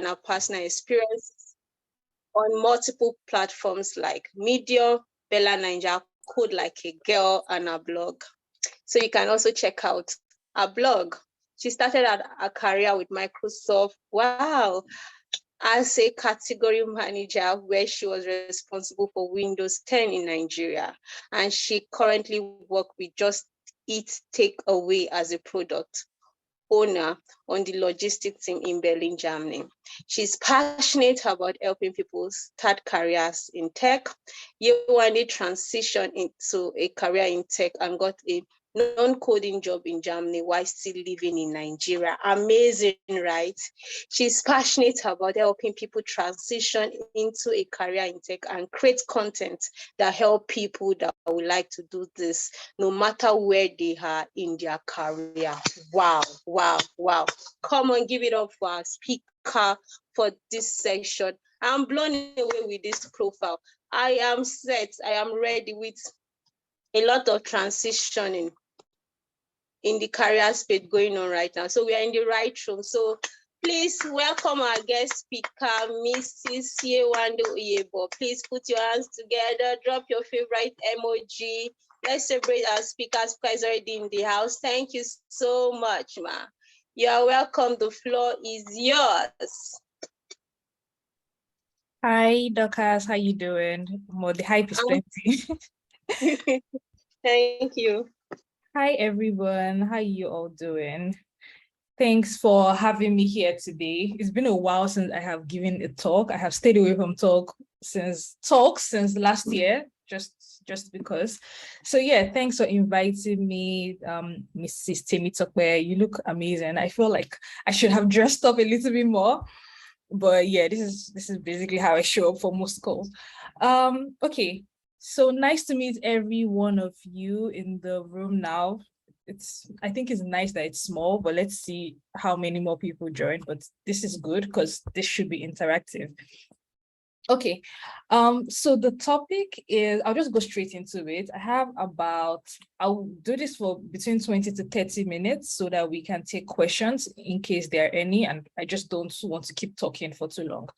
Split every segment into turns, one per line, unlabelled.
our personal experiences on multiple platforms like Medium, Bella Ninja, Code Like a Girl, and our blog. So you can also check out our blog. She started a career with Microsoft. Wow. As a category manager where she was responsible for Windows 10 in Nigeria. And she currently works with Just Eat Takeaway as a product owner on the logistics team in Berlin, Germany. She's passionate about helping people start careers in tech. Yewande transitioned into a career in tech and got a non-coding job in Germany while still living in Nigeria. Amazing, right? She's passionate about helping people transition into a career in tech and create content that help people that would like to do this, no matter where they are in their career. Wow, wow, wow. Come on, give it up for our speaker for this section. I'm blown away with this profile. I am set. I am ready with a lot of transitioning in the career space going on right now. So we are in the right room. So please welcome our guest speaker, Mrs. Yewande Oyebo. Please put your hands together, drop your favorite emoji. Let's celebrate our speaker. Speaker is already in the house. Thank you so much, ma. You are welcome. The floor is yours.
Hi, Dorcas. How you doing? Well, the hype is plenty.
Thank you.
Hi, everyone. How you all doing? Thanks for having me here today. It's been a while since I have given a talk. I have stayed away from talks since last year, just because. So yeah, thanks for inviting me, Mrs. Temitope. You look amazing. I feel like I should have dressed up a little bit more. But yeah, this is basically how I show up for most calls. Okay, so nice to meet every one of you in the room now. I think it's nice that it's small, but let's see how many more people join. But this is good because this should be interactive. Okay, so the topic is, I'll just go straight into it. I'll do this for between 20 to 30 minutes so that we can take questions in case there are any, and I just don't want to keep talking for too long.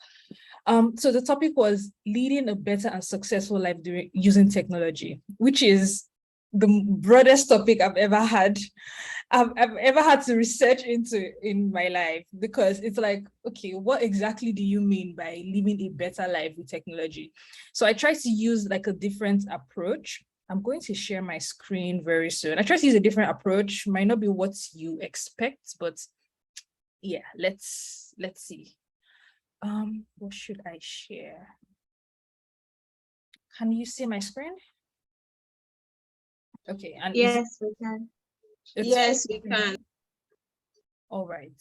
So the topic was leading a better and successful life using technology, which is the broadest topic I've ever had to research into in my life, because it's like, okay, what exactly do you mean by living a better life with technology? So I try to use like a different approach. I'm going to share my screen very soon. I try to use a different approach. Might not be what you expect, but yeah, let's see. What should I share? Can you see my screen? Okay, and
yes, we can. Yes, we can.
All right.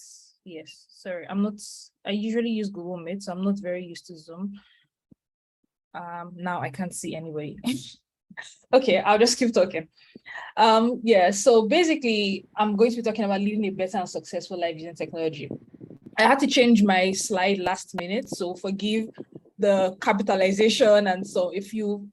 Yes. Sorry, I usually use Google Meet, so I'm not very used to Zoom. Now I can't see anybody. Okay, I'll just keep talking. Yeah, so basically, I'm going to be talking about living a better and successful life using technology. I had to change my slide last minute, so forgive the capitalization and so a few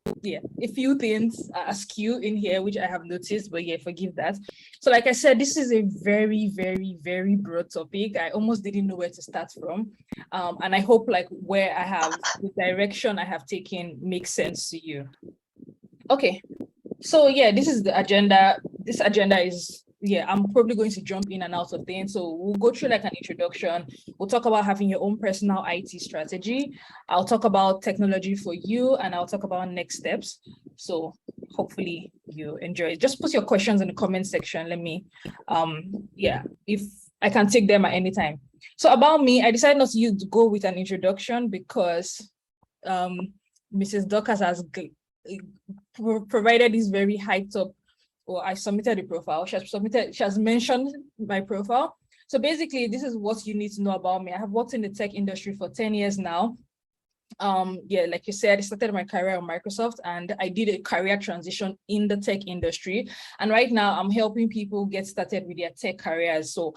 things are askew in here, which I have noticed, but yeah, forgive that. So like I said, this is a very, very, very broad topic. I almost didn't know where to start from. And I hope like the direction I have taken makes sense to you. Okay, so yeah, this is the agenda. This agenda is, I'm probably going to jump in and out of things. So we'll go through like an introduction. We'll talk about having your own personal IT strategy. I'll talk about technology for you, and I'll talk about next steps. So hopefully you enjoy it. Just put your questions in the comment section. Let me, if I can take them at any time. So about me, I decided not to go with an introduction because Mrs. Dorcas has provided this very hyped up, or I submitted the profile. She has mentioned my profile. So basically, this is what you need to know about me. I have worked in the tech industry for 10 years now. Like you said, I started my career at Microsoft and I did a career transition in the tech industry. And right now I'm helping people get started with their tech careers. So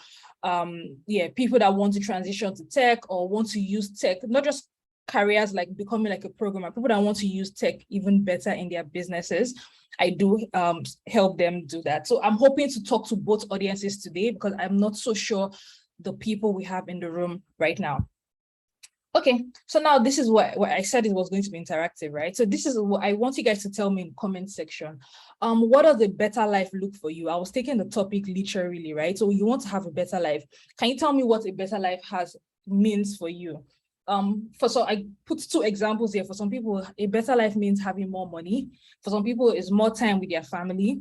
people that want to transition to tech or want to use tech, not just careers like becoming like a programmer, people that want to use tech even better in their businesses. I do help them do that. So I'm hoping to talk to both audiences today because I'm not so sure the people we have in the room right now. Okay, so now this is what I said it was going to be interactive, right? So this is what I want you guys to tell me in the comment section. What does a better life look for you? I was taking the topic literally, right? So you want to have a better life. Can you tell me what a better life means for you? So I put two examples here. For some people, a better life means having more money. For some people, it's more time with their family.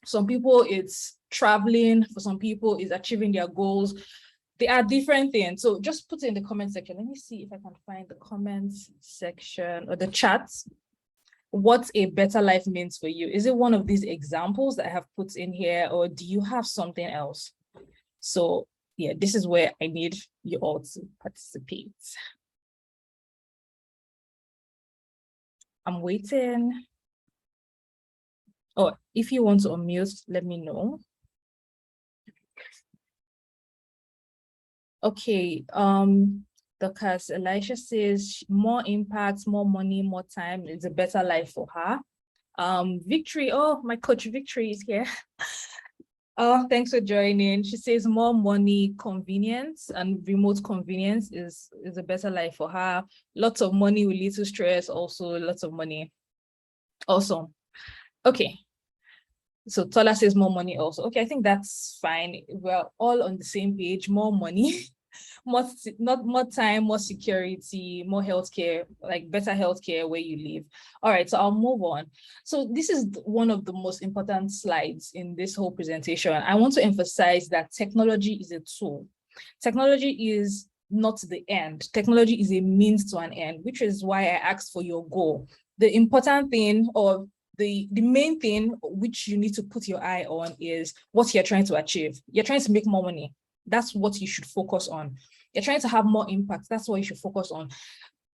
Some people, it's traveling. For some people, it's achieving their goals. They are different things. So just put it in the comment section. Let me see if I can find the comments section or the chats. What a better life means for you. Is it one of these examples that I have put in here, or do you have something else? So yeah, this is where I need you all to participate. I'm waiting. Oh, if you want to unmute, let me know. Okay, because Elisha says more impact, more money, more time is a better life for her. Victory, oh, my coach Victory is here. Oh, thanks for joining. She says more money, convenience, and remote convenience is a better life for her. Lots of money with little stress, also lots of money. Awesome. Okay. So Tola says more money also. Okay, I think that's fine. We're all on the same page, more money. More time, more security, more healthcare, like better healthcare where you live. All right, so I'll move on. So this is one of the most important slides in this whole presentation. I want to emphasize that technology is a tool. Technology is not the end. Technology is a means to an end, which is why I asked for your goal. The important thing, or the main thing which you need to put your eye on, is what you're trying to achieve. You're trying to make more money. That's what you should focus on. You're trying to have more impact. That's what you should focus on.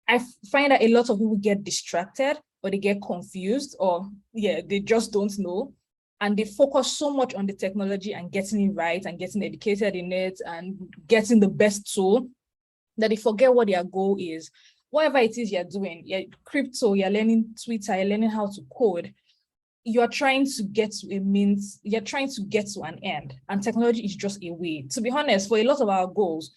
I find that a lot of people get distracted, or they get confused, or they just don't know. And they focus so much on the technology and getting it right and getting educated in it and getting the best tool that they forget what their goal is. Whatever it is you're doing, crypto, you're learning Twitter, you're learning how to code, you're trying to get to a means, you're trying to get to an end, and technology is just a way. To be honest, for a lot of our goals,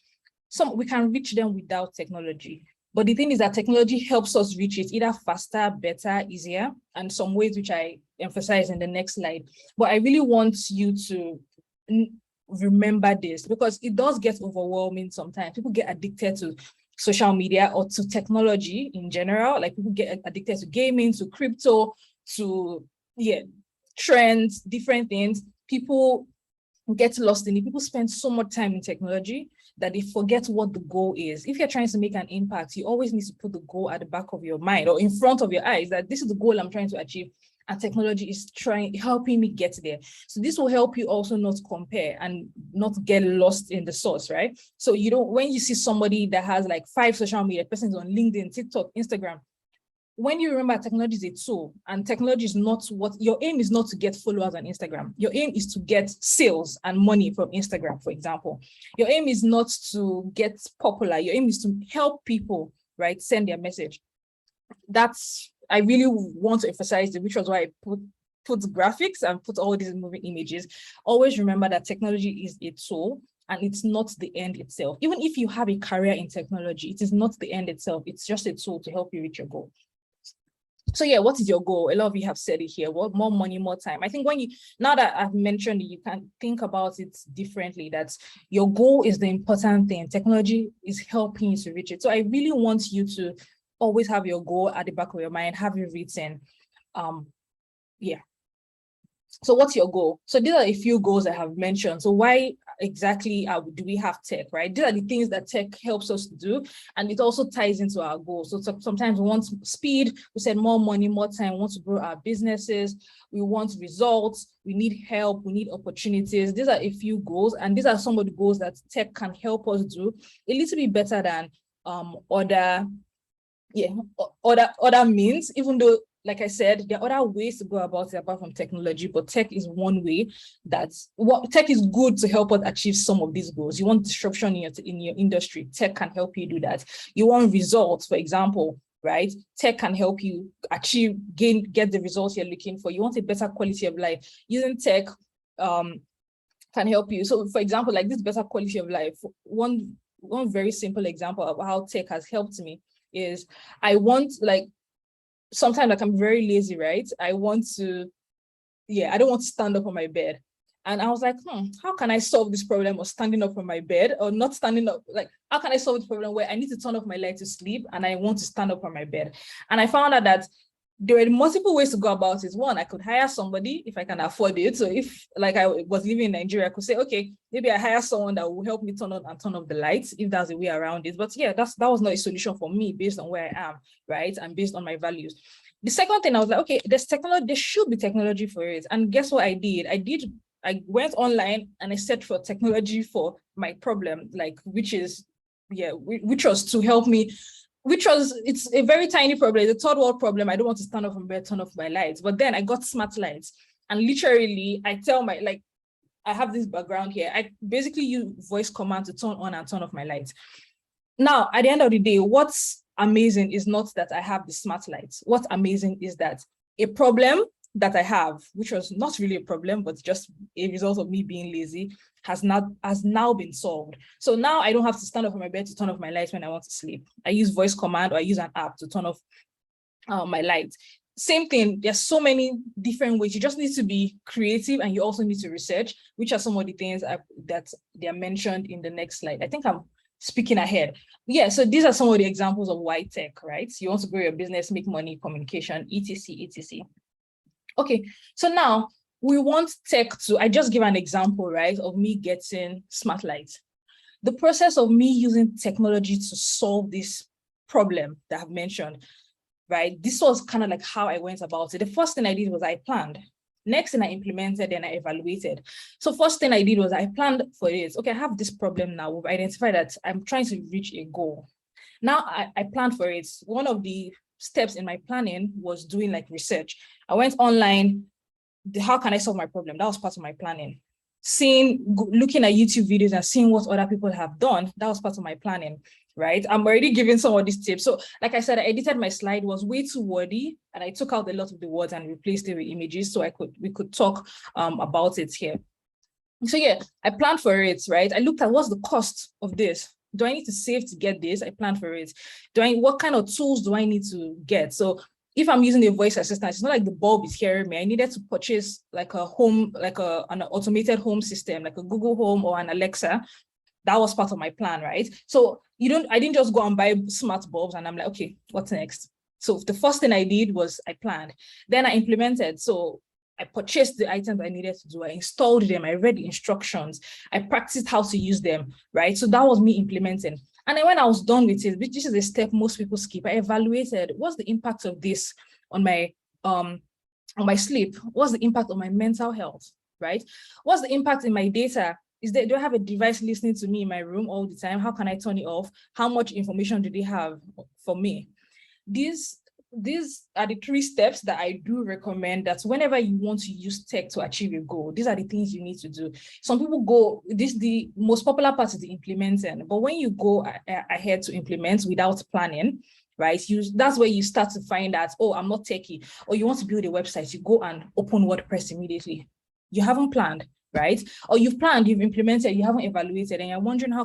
we can reach them without technology. But the thing is that technology helps us reach it either faster, better, easier, and some ways which I emphasize in the next slide. But I really want you to remember this, because it does get overwhelming sometimes. People get addicted to social media or to technology in general. Like people get addicted to gaming, to crypto, to trends, different things. People get lost in it. People spend so much time in technology that they forget what the goal is. If you're trying to make an impact, you always need to put the goal at the back of your mind or in front of your eyes, that this is the goal I'm trying to achieve, and technology is helping me get there. So this will help you also not compare and not get lost in the source, right? So you don't, when you see somebody that has like 5 social media, persons on LinkedIn, TikTok, Instagram, when you remember technology is a tool, and technology is not what your aim is, not to get followers on Instagram. Your aim is to get sales and money from Instagram, for example. Your aim is not to get popular. Your aim is to help people, right? Send their message. I really want to emphasize it, which was why I put graphics and put all these moving images. Always remember that technology is a tool, and it's not the end itself. Even if you have a career in technology, it is not the end itself. It's just a tool to help you reach your goal. So what is your goal? A lot of you have said it here. What, more money, more time. I think now that I've mentioned it, you can think about it differently, that your goal is the important thing. Technology is helping you to reach it. So I really want you to always have your goal at the back of your mind, have it written. So what's your goal? So these are a few goals I have mentioned. So why exactly do we have tech, right? These are the things that tech helps us to do, and it also ties into our goals. So sometimes we want speed, we said more money, more time, we want to grow our businesses, we want results, we need help, we need opportunities. These are a few goals, and these are some of the goals that tech can help us do a little bit better than other means, even though, like I said, there are other ways to go about it apart from technology, but tech is one way. Tech is good to help us achieve some of these goals. You want disruption in your industry, tech can help you do that. You want results, for example, right? Tech can help you get the results you're looking for. You want a better quality of life. Using tech can help you. So for example, like this better quality of life, one one very simple example of how tech has helped me is I want, like, sometimes like I'm very lazy, right? I don't want to stand up on my bed. And I was like, how can I solve this problem of standing up from my bed or not standing up? Like, how can I solve the problem where I need to turn off my light to sleep and I want to stand up from my bed? And I found out that there were multiple ways to go about it. One, I could hire somebody if I can afford it. So if like I was living in Nigeria, I could say, okay, maybe I hire someone that will help me turn on and turn off the lights if that's a way around it. But yeah, that was not a solution for me based on where I am, right? And based on my values. The second thing, I was like, okay, there's technology, there should be technology for it. And guess what I did? I went online and I searched for technology for my problem, like, which was to help me, it's a very tiny problem, it's a third world problem. I don't want to stand up from bed, turn off my lights. But then I got smart lights, and literally I have this background here. I basically use voice command to turn on and turn off my lights. Now, at the end of the day, what's amazing is not that I have the smart lights. What's amazing is that a problem that I have, which was not really a problem, but just a result of me being lazy, has now been solved. So now I don't have to stand up from my bed to turn off my lights when I want to sleep. I use voice command, or I use an app to turn off my lights. Same thing, there's so many different ways. You just need to be creative, and you also need to research, which are some of the things that they are mentioned in the next slide. I think I'm speaking ahead. Yeah, so these are some of the examples of why tech, right? So you want to grow your business, make money, communication, etc, etc. Okay, so now we want tech to, I just give an example, right, of me getting smart lights. The process of me using technology to solve this problem that I've mentioned, right? This was kind of like how I went about it. The first thing I did was I planned. Next thing I implemented, and I evaluated. So first thing I did was I planned for it. Okay, I have this problem now. We've identified that I'm trying to reach a goal. Now I planned for it. One of the steps in my planning was doing like research. I went online. How can I solve my problem? That was part of my planning. Looking at YouTube videos and seeing what other people have done, that was part of my planning, right? I'm already giving some of these tips. So like I said, I edited my slide, was way too wordy, and I took out a lot of the words and replaced it with images so we could talk about it here. So yeah, I planned for it, right? I looked at what's the cost of this. Do I need to save to get this? I planned for it. What kind of tools do I need to get? So if I'm using a voice assistant, it's not like the bulb is hearing me. I needed to purchase like an automated home system, like a Google Home or an Alexa. That was part of my plan, right? So I didn't just go and buy smart bulbs and I'm like, okay, what's next? So the first thing I did was I planned. Then I implemented. So I purchased the items I needed to do. I installed them. I read the instructions. I practiced how to use them, right? So that was me implementing. And then when I was done with it, which is a step most people skip, I evaluated what's the impact of this on my sleep? What's the impact on my mental health, right? What's the impact in my data? Do I have a device listening to me in my room all the time? How can I turn it off? How much information do they have for me? These are the 3 steps that I do recommend, that whenever you want to use tech to achieve a goal, these are the things you need to do. Some people the most popular part is the implementing, but when you go ahead to implement without planning, right, that's where you start to find out, oh, I'm not techie, or you want to build a website, you go and open WordPress immediately. You haven't planned, right? Or you've planned, you've implemented, you haven't evaluated, and you're wondering how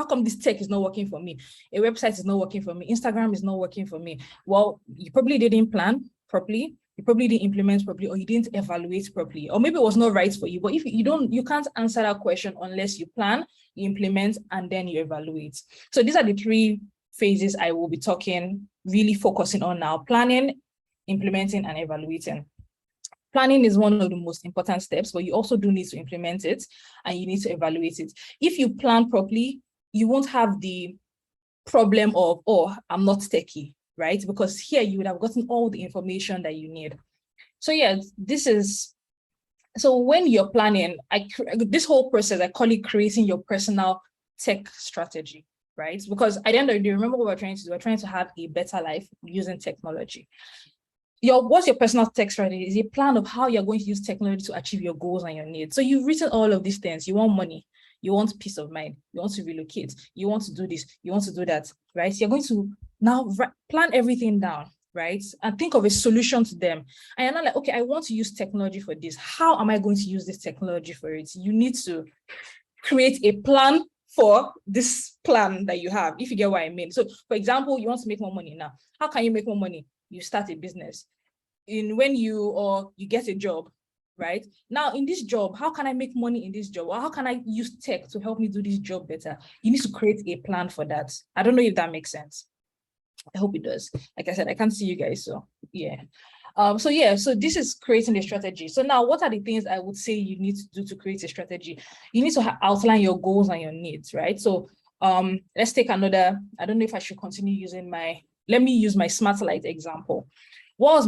come this tech is not working for me? A website is not working for me. Instagram is not working for me. Well, you probably didn't plan properly. You probably didn't implement properly, or you didn't evaluate properly, or maybe it was not right for you. But if you can't answer that question unless you plan, you implement, and then you evaluate. So these are the 3 phases I will be really focusing on now: planning, implementing, and evaluating. Planning is one of the most important steps, but you also do need to implement it and you need to evaluate it. If you plan properly, you won't have the problem of, oh, I'm not techie, right? Because here you would have gotten all the information that you need. So yeah, so when you're planning, this whole process, I call it creating your personal tech strategy, right? Because at the end of the day, remember what we're trying to do? We're trying to have a better life using technology. What's your personal tech strategy? Is a plan of how you're going to use technology to achieve your goals and your needs. So you've written all of these things. You want money, you want peace of mind, you want to relocate, you want to do this, you want to do that, right? So you're going to now plan everything down, right? And think of a solution to them. And you're not like, okay, I want to use technology for this. How am I going to use this technology for it? You need to create a plan for this plan that you have, if you get what I mean. So for example, you want to make more money now. How can you make more money? You start a business. When you get a job, right? Now in this job, how can I make money in this job? Or how can I use tech to help me do this job better? You need to create a plan for that. I don't know if that makes sense. I hope it does. Like I said, I can't see you guys, so yeah. So this is creating a strategy. So now what are the things I would say you need to do to create a strategy? You need to outline your goals and your needs, right? So let's take another, I don't know if I should continue using let me use my smart light example. What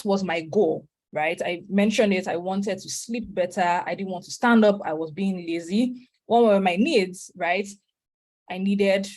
was my goal, right? I mentioned it, I wanted to sleep better. I didn't want to stand up. I was being lazy. What were my needs, right? I needed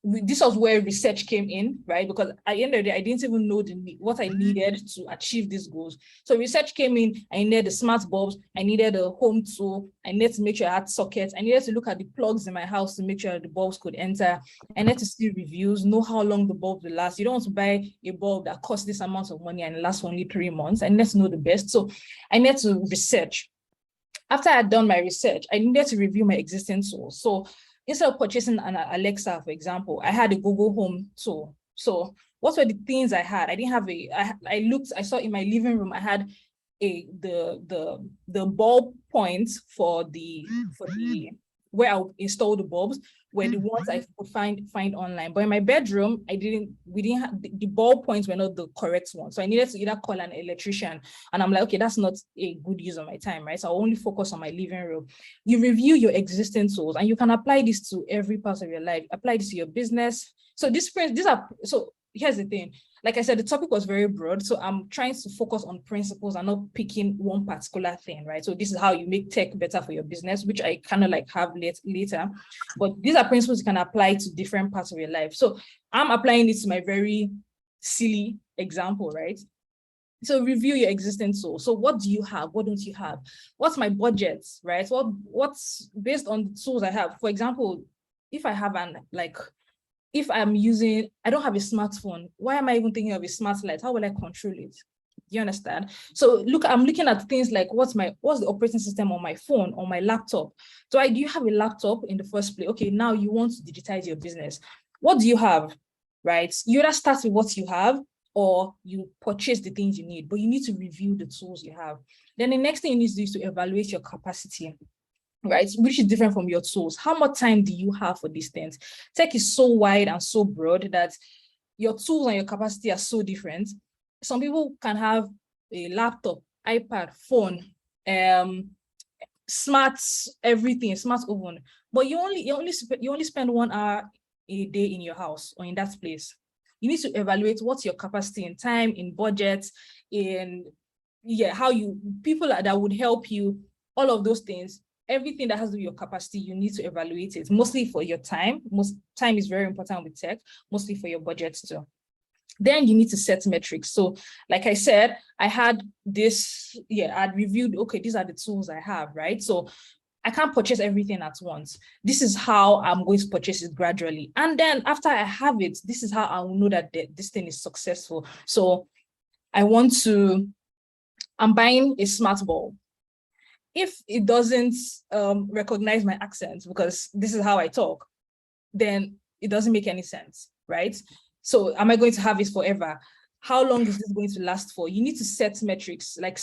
this was where research came in, right? Because at the end of the day, I didn't even know what I needed to achieve these goals. So research came in, I needed the smart bulbs, I needed a home tool, I needed to make sure I had sockets, I needed to look at the plugs in my house to make sure the bulbs could enter. I needed to see reviews, know how long the bulb will last. You don't want to buy a bulb that costs this amount of money and it lasts only 3 months. I needed to know the best. So I needed to research. After I had done my research, I needed to review my existing tools. So instead of purchasing an Alexa, for example, I had a Google Home tool. So what were the things I had? I didn't have I saw in my living room, I had the bulb points for the where I would install the bulbs were the ones I could find online. But in my bedroom, we didn't have the bulb points were not the correct ones. So I needed to either call an electrician. And I'm like, okay, that's not a good use of my time, right? So I'll only focus on my living room. You review your existing tools and you can apply this to every part of your life. Apply this to your business. So here's the thing. Like I said, the topic was very broad. So I'm trying to focus on principles and not picking one particular thing, right? So this is how you make tech better for your business, which I kind of like have later. But these are principles you can apply to different parts of your life. So I'm applying this to my very silly example, right? So review your existing tools. So what do you have? What don't you have? What's my budget, right? What's based on the tools I have? For example, if I have if I don't have a smartphone, why am I even thinking of a smart light? How will I control it? You understand? So I'm looking at things like what's the operating system on my phone, on my laptop? Do you have a laptop in the first place? Okay, now you want to digitize your business. What do you have, right? You either start with what you have or you purchase the things you need, but you need to review the tools you have. Then the next thing you need to do is to evaluate your capacity, right? Which is different from your tools. How much time do you have for these things? Tech is so wide and so broad that your tools and your capacity are so different. Some people can have a laptop, iPad, phone, smart everything, smart oven, but you only spend 1 hour a day in your house or in that place. You need to evaluate what's your capacity in time, in budget, people that would help you, all of those things. Everything that has to do with your capacity, you need to evaluate it, mostly for your time. Time is very important with tech, mostly for your budget too. Then you need to set metrics. So like I said, I had I'd reviewed, okay, these are the tools I have, right? So I can't purchase everything at once. This is how I'm going to purchase it gradually. And then after I have it, this is how I will know that this thing is successful. So I'm buying a smart bulb. If it doesn't recognize my accent, because this is how I talk, then it doesn't make any sense, right? So am I going to have it forever? How long is this going to last for? You need to set metrics, like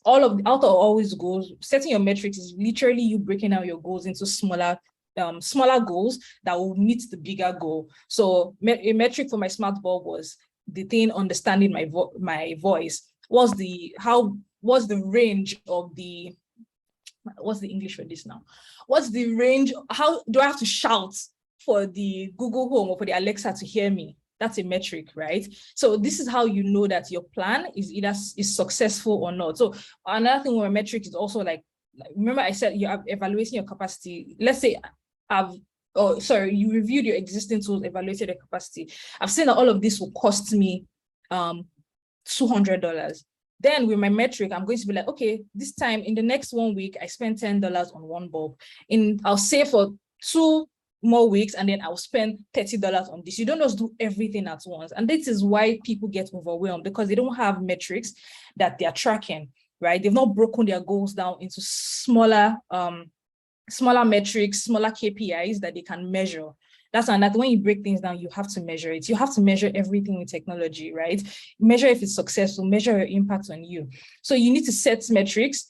out of always goals. Setting your metrics is literally you breaking down your goals into smaller goals that will meet the bigger goal. So a metric for my smart bulb was the thing understanding my voice. What's the range of the what's the English for this now? What's the range? How do I have to shout for the Google Home or for the Alexa to hear me? That's a metric, right? So this is how you know that your plan is successful or not. So another thing with a metric is also like remember I said you're evaluating your capacity. Let's say you reviewed your existing tools, evaluated your capacity. I've seen that all of this will cost me $200. Then with my metric, I'm going to be like, okay, this time in the next 1 week, I spend $10 on one bulb. I'll save for 2 more weeks, and then I'll spend $30 on this. You don't just do everything at once. And this is why people get overwhelmed, because they don't have metrics that they're tracking, right? They've not broken their goals down into smaller smaller metrics, smaller KPIs that they can measure. That's and that when you break things down, you have to measure it. You have to measure everything with technology, right? Measure if it's successful, measure your impact on you. So you need to set metrics.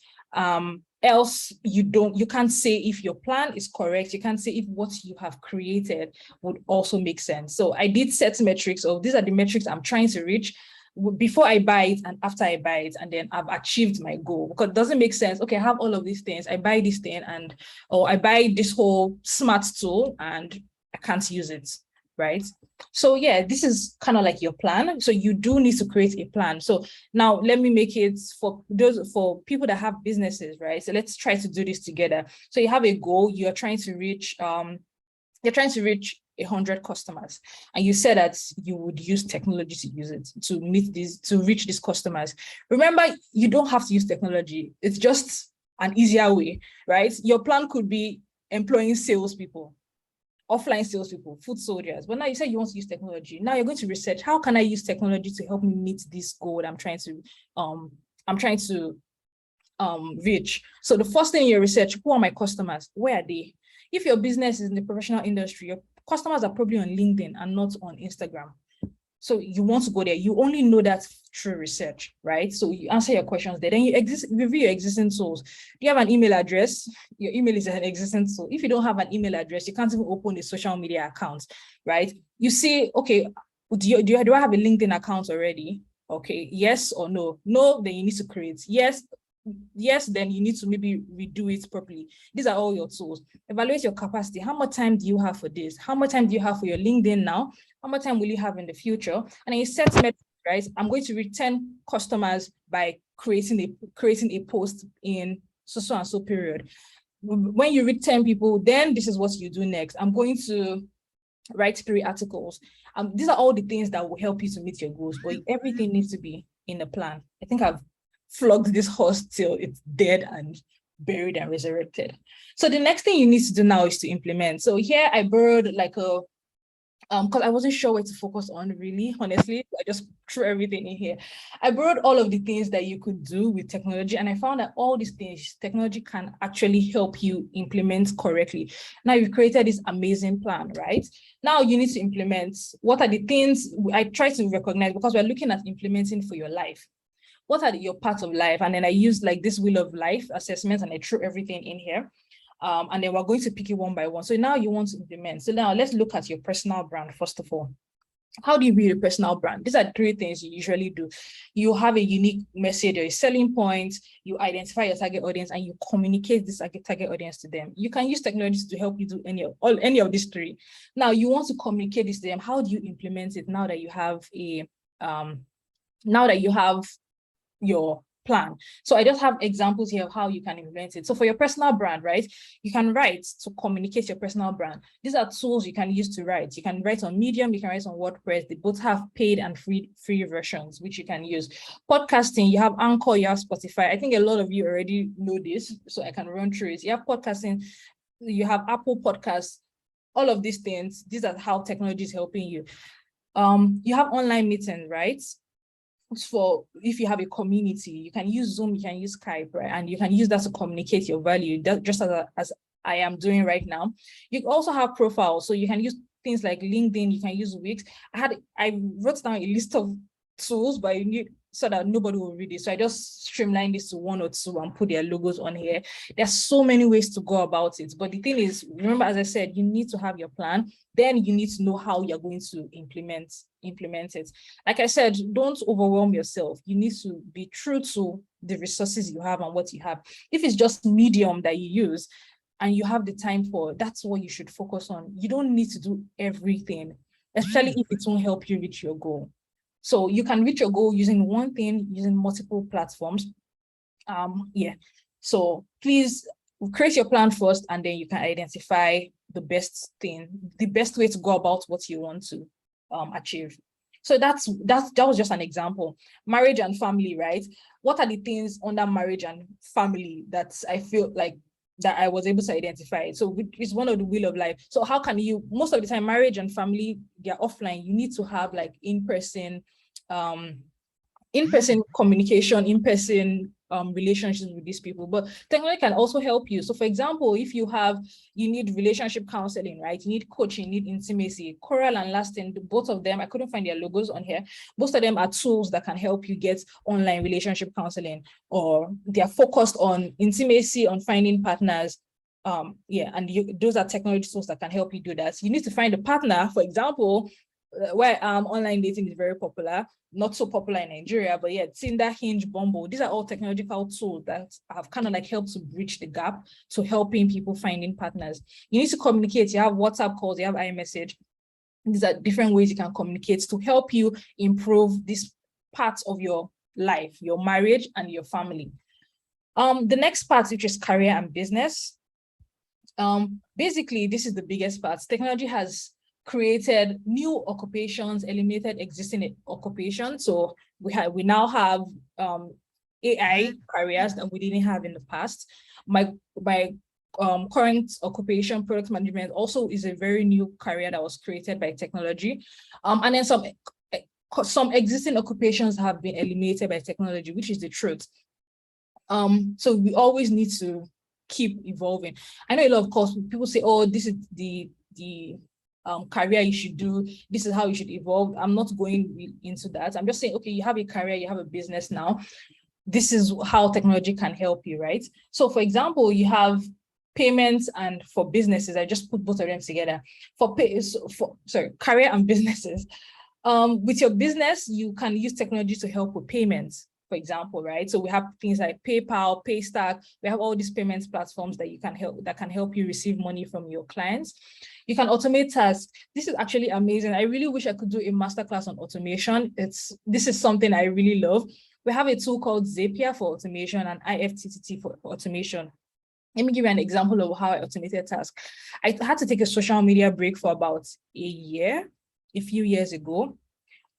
Else you can't say if your plan is correct. You can't say if what you have created would also make sense. So I did set metrics of these are the metrics I'm trying to reach before I buy it and after I buy it, and then I've achieved my goal. Because it doesn't make sense. Okay, I have all of these things. I buy this thing or I buy this whole smart tool and I can't use it, right? So yeah, this is kind of like your plan. So you do need to create a plan. So now let me make it for people that have businesses, right? So let's try to do this together. So you have a goal, you're trying to reach 100 customers, and you said that you would use technology to use it to reach these customers. Remember, you don't have to use technology. It's just an easier way, right? Your plan could be employing salespeople, offline salespeople, food soldiers. But now you say you want to use technology. Now you're going to research, how can I use technology to help me meet this goal that I'm trying to reach? So the first thing in your research, who are my customers? Where are they? If your business is in the professional industry, your customers are probably on LinkedIn and not on Instagram. So you want to go there. You only know that through research, right? So you answer your questions there. Then you review your existing tools. Do you have an email address? Your email is an existing tool. If you don't have an email address, you can't even open a social media account, right? You see, okay, do I have a LinkedIn account already? Okay, yes or no? No, then you need to create. Yes, then you need to maybe redo it properly. These are all your tools. Evaluate your capacity. How much time do you have for this? How much time do you have for your LinkedIn now? How much time will you have in the future? And then you set metrics, right? I'm going to reach 10 customers by creating a post in so and so period. When you reach 10 people, then this is what you do next. I'm going to write 3 articles. These are all the things that will help you to meet your goals, but everything needs to be in a plan. I think I've flogged this horse till it's dead and buried and resurrected. So the next thing you need to do now is to implement. So here I borrowed like a because I wasn't sure where to focus on, really, honestly. I just threw everything in here. I borrowed all of the things that you could do with technology, and I found that all these things, technology can actually help you implement correctly. Now you've created this amazing plan, right? Now you need to implement. What are the things I try to recognize, because we're looking at implementing for your life. What are your parts of life? And then I used like this wheel of life assessment, and I threw everything in here. And then we're going to pick it one by one. So now you want to implement. So now let's look at your personal brand, first of all. How do you build a personal brand? These are 3 things you usually do. You have a unique message or a selling point, you identify your target audience, and you communicate this target audience to them. You can use technology to help you do any of these 3. Now you want to communicate this to them. How do you implement it now that you have your plan? So I just have examples here of how you can implement it. So for your personal brand, right, you can write to communicate your personal brand. These are tools you can use to write. You can write on Medium, you can write on WordPress. They both have paid and free versions, which you can use. Podcasting, you have Anchor, you have Spotify. I think a lot of you already know this, so I can run through it. You have podcasting, you have Apple Podcasts, all of these things. These are how technology is helping you. You have online meetings, right? For if you have a community, you can use Zoom, you can use Skype, right? And you can use that to communicate your value, just as I am doing right now. You also have profiles, so you can use things like LinkedIn, you can use Wix. I wrote down a list of tools, but you need so that nobody will read it. So I just streamlined this to 1 or 2 and put their logos on here. There's so many ways to go about it. But the thing is, remember, as I said, you need to have your plan. Then you need to know how you're going to implement it. Like I said, don't overwhelm yourself. You need to be true to the resources you have and what you have. If it's just Medium that you use and you have the time for, that's what you should focus on. You don't need to do everything, especially if it won't help you reach your goal. So you can reach your goal using one thing, using multiple platforms. So please create your plan first, and then you can identify the best way to go about what you want to achieve. So that was just an example. Marriage and family, right? What are the things under marriage and family that I feel like that I was able to identify? So it's one of the wheel of life. So how can you, most of the time, marriage and family, they're offline. You need to have like in-person in-person communication, in-person relationships with these people, but technology can also help you. So for example, if you need relationship counseling, right? You need coaching, you need intimacy. Coral and Lasting, both of them, I couldn't find their logos on here. Most of them are tools that can help you get online relationship counseling, or they are focused on intimacy, on finding partners. Those are technology tools that can help you do that. You need to find a partner. For example, where online dating is very popular, not so popular in Nigeria, but yeah, Tinder, Hinge, Bumble, these are all technological tools that have kind of like helped to bridge the gap to helping people finding partners. You need to communicate. You have WhatsApp calls, you have iMessage. These are different ways you can communicate to help you improve this part of your life, your marriage and your family. The next part, which is career and business. Basically, this is the biggest part. Technology has created new occupations, eliminated existing occupations. So we now have AI careers that we didn't have in the past. My current occupation, product management, also is a very new career that was created by technology. And then some existing occupations have been eliminated by technology, which is the truth. So we always need to keep evolving. I know a lot of course people say, oh, this is the career you should do, this is how you should evolve. I'm not going into that. I'm just saying, okay, you have a career, you have a business now. This is how technology can help you, right? So for example, you have payments, and for businesses, I just put both of them together. Career and businesses. With your business, you can use technology to help with payments, for example, right? So we have things like PayPal, Paystack. We have all these payments platforms that can help you receive money from your clients. You can automate tasks. This is actually amazing. I really wish I could do a masterclass on automation. This is something I really love. We have a tool called Zapier for automation and IFTTT for automation. Let me give you an example of how I automated tasks. I had to take a social media break for about a few years ago,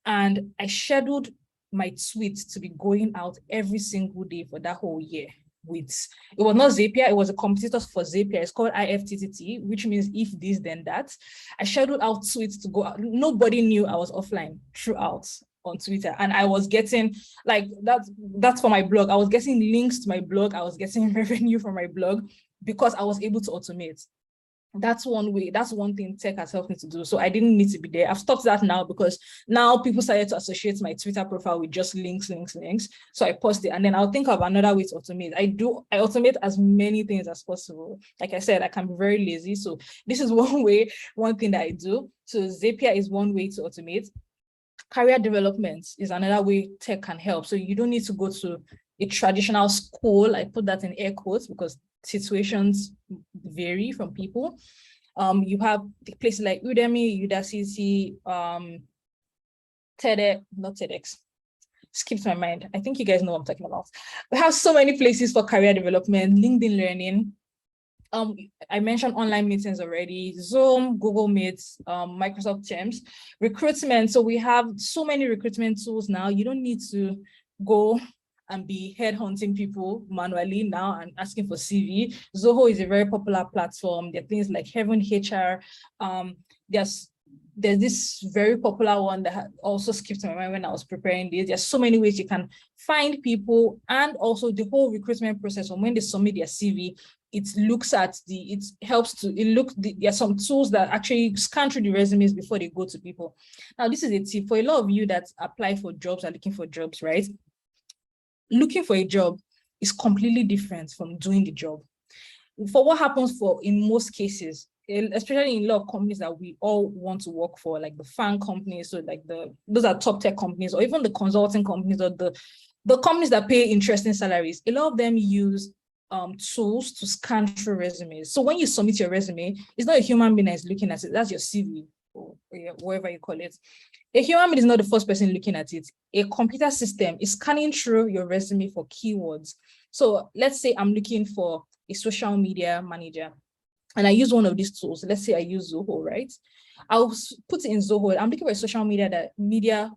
and I scheduled my tweets to be going out every single day for that whole year. It was not Zapier, it was a competitor for Zapier. It's called IFTTT, which means if this, then that. I scheduled out tweets to go out. Nobody knew I was offline throughout on Twitter, and I was getting that's for my blog. I was getting links to my blog. I was getting revenue from my blog because I was able to automate. That's one way. That's one thing tech has helped me to do. So I didn't need to be there. I've stopped that now because now people started to associate my Twitter profile with just links. So I post it, and then I'll think of another way to automate. I automate as many things as possible. Like I said, I can be very lazy. So this is one thing that I do. So Zapier is one way to automate. Career development is another way tech can help. So you don't need to go to a traditional school. I put that in air quotes because situations vary from people. You have places like Udemy, Udacity, TEDx. Skipped my mind. I think you guys know what I'm talking about. We have so many places for career development, LinkedIn Learning. I mentioned online meetings already, Zoom, Google Meet, Microsoft Teams, recruitment. So we have so many recruitment tools now. You don't need to go and be headhunting people manually now and asking for CV. Zoho is a very popular platform. There are things like Heaven HR. There's this very popular one that also skipped my mind when I was preparing this. There's so many ways you can find people, and also the whole recruitment process. When they submit their CV, there are some tools that actually scan through the resumes before they go to people. Now, this is a tip for a lot of you that apply for jobs, are looking for jobs, right? Looking for a job is completely different from doing the job. For what happens in most cases, especially in a lot of companies that we all want to work for, like the FAANG companies, so like those are top tech companies, or even the consulting companies, or the companies that pay interesting salaries. A lot of them use tools to scan through resumes. So when you submit your resume, it's not a human being that is looking at it. That's your CV, or whatever you call it. A human being is not the first person looking at it. A computer system is scanning through your resume for keywords. So let's say I'm looking for a social media manager, and I use one of these tools. Let's say I use Zoho, right? I'll put it in Zoho. I'm looking for a social media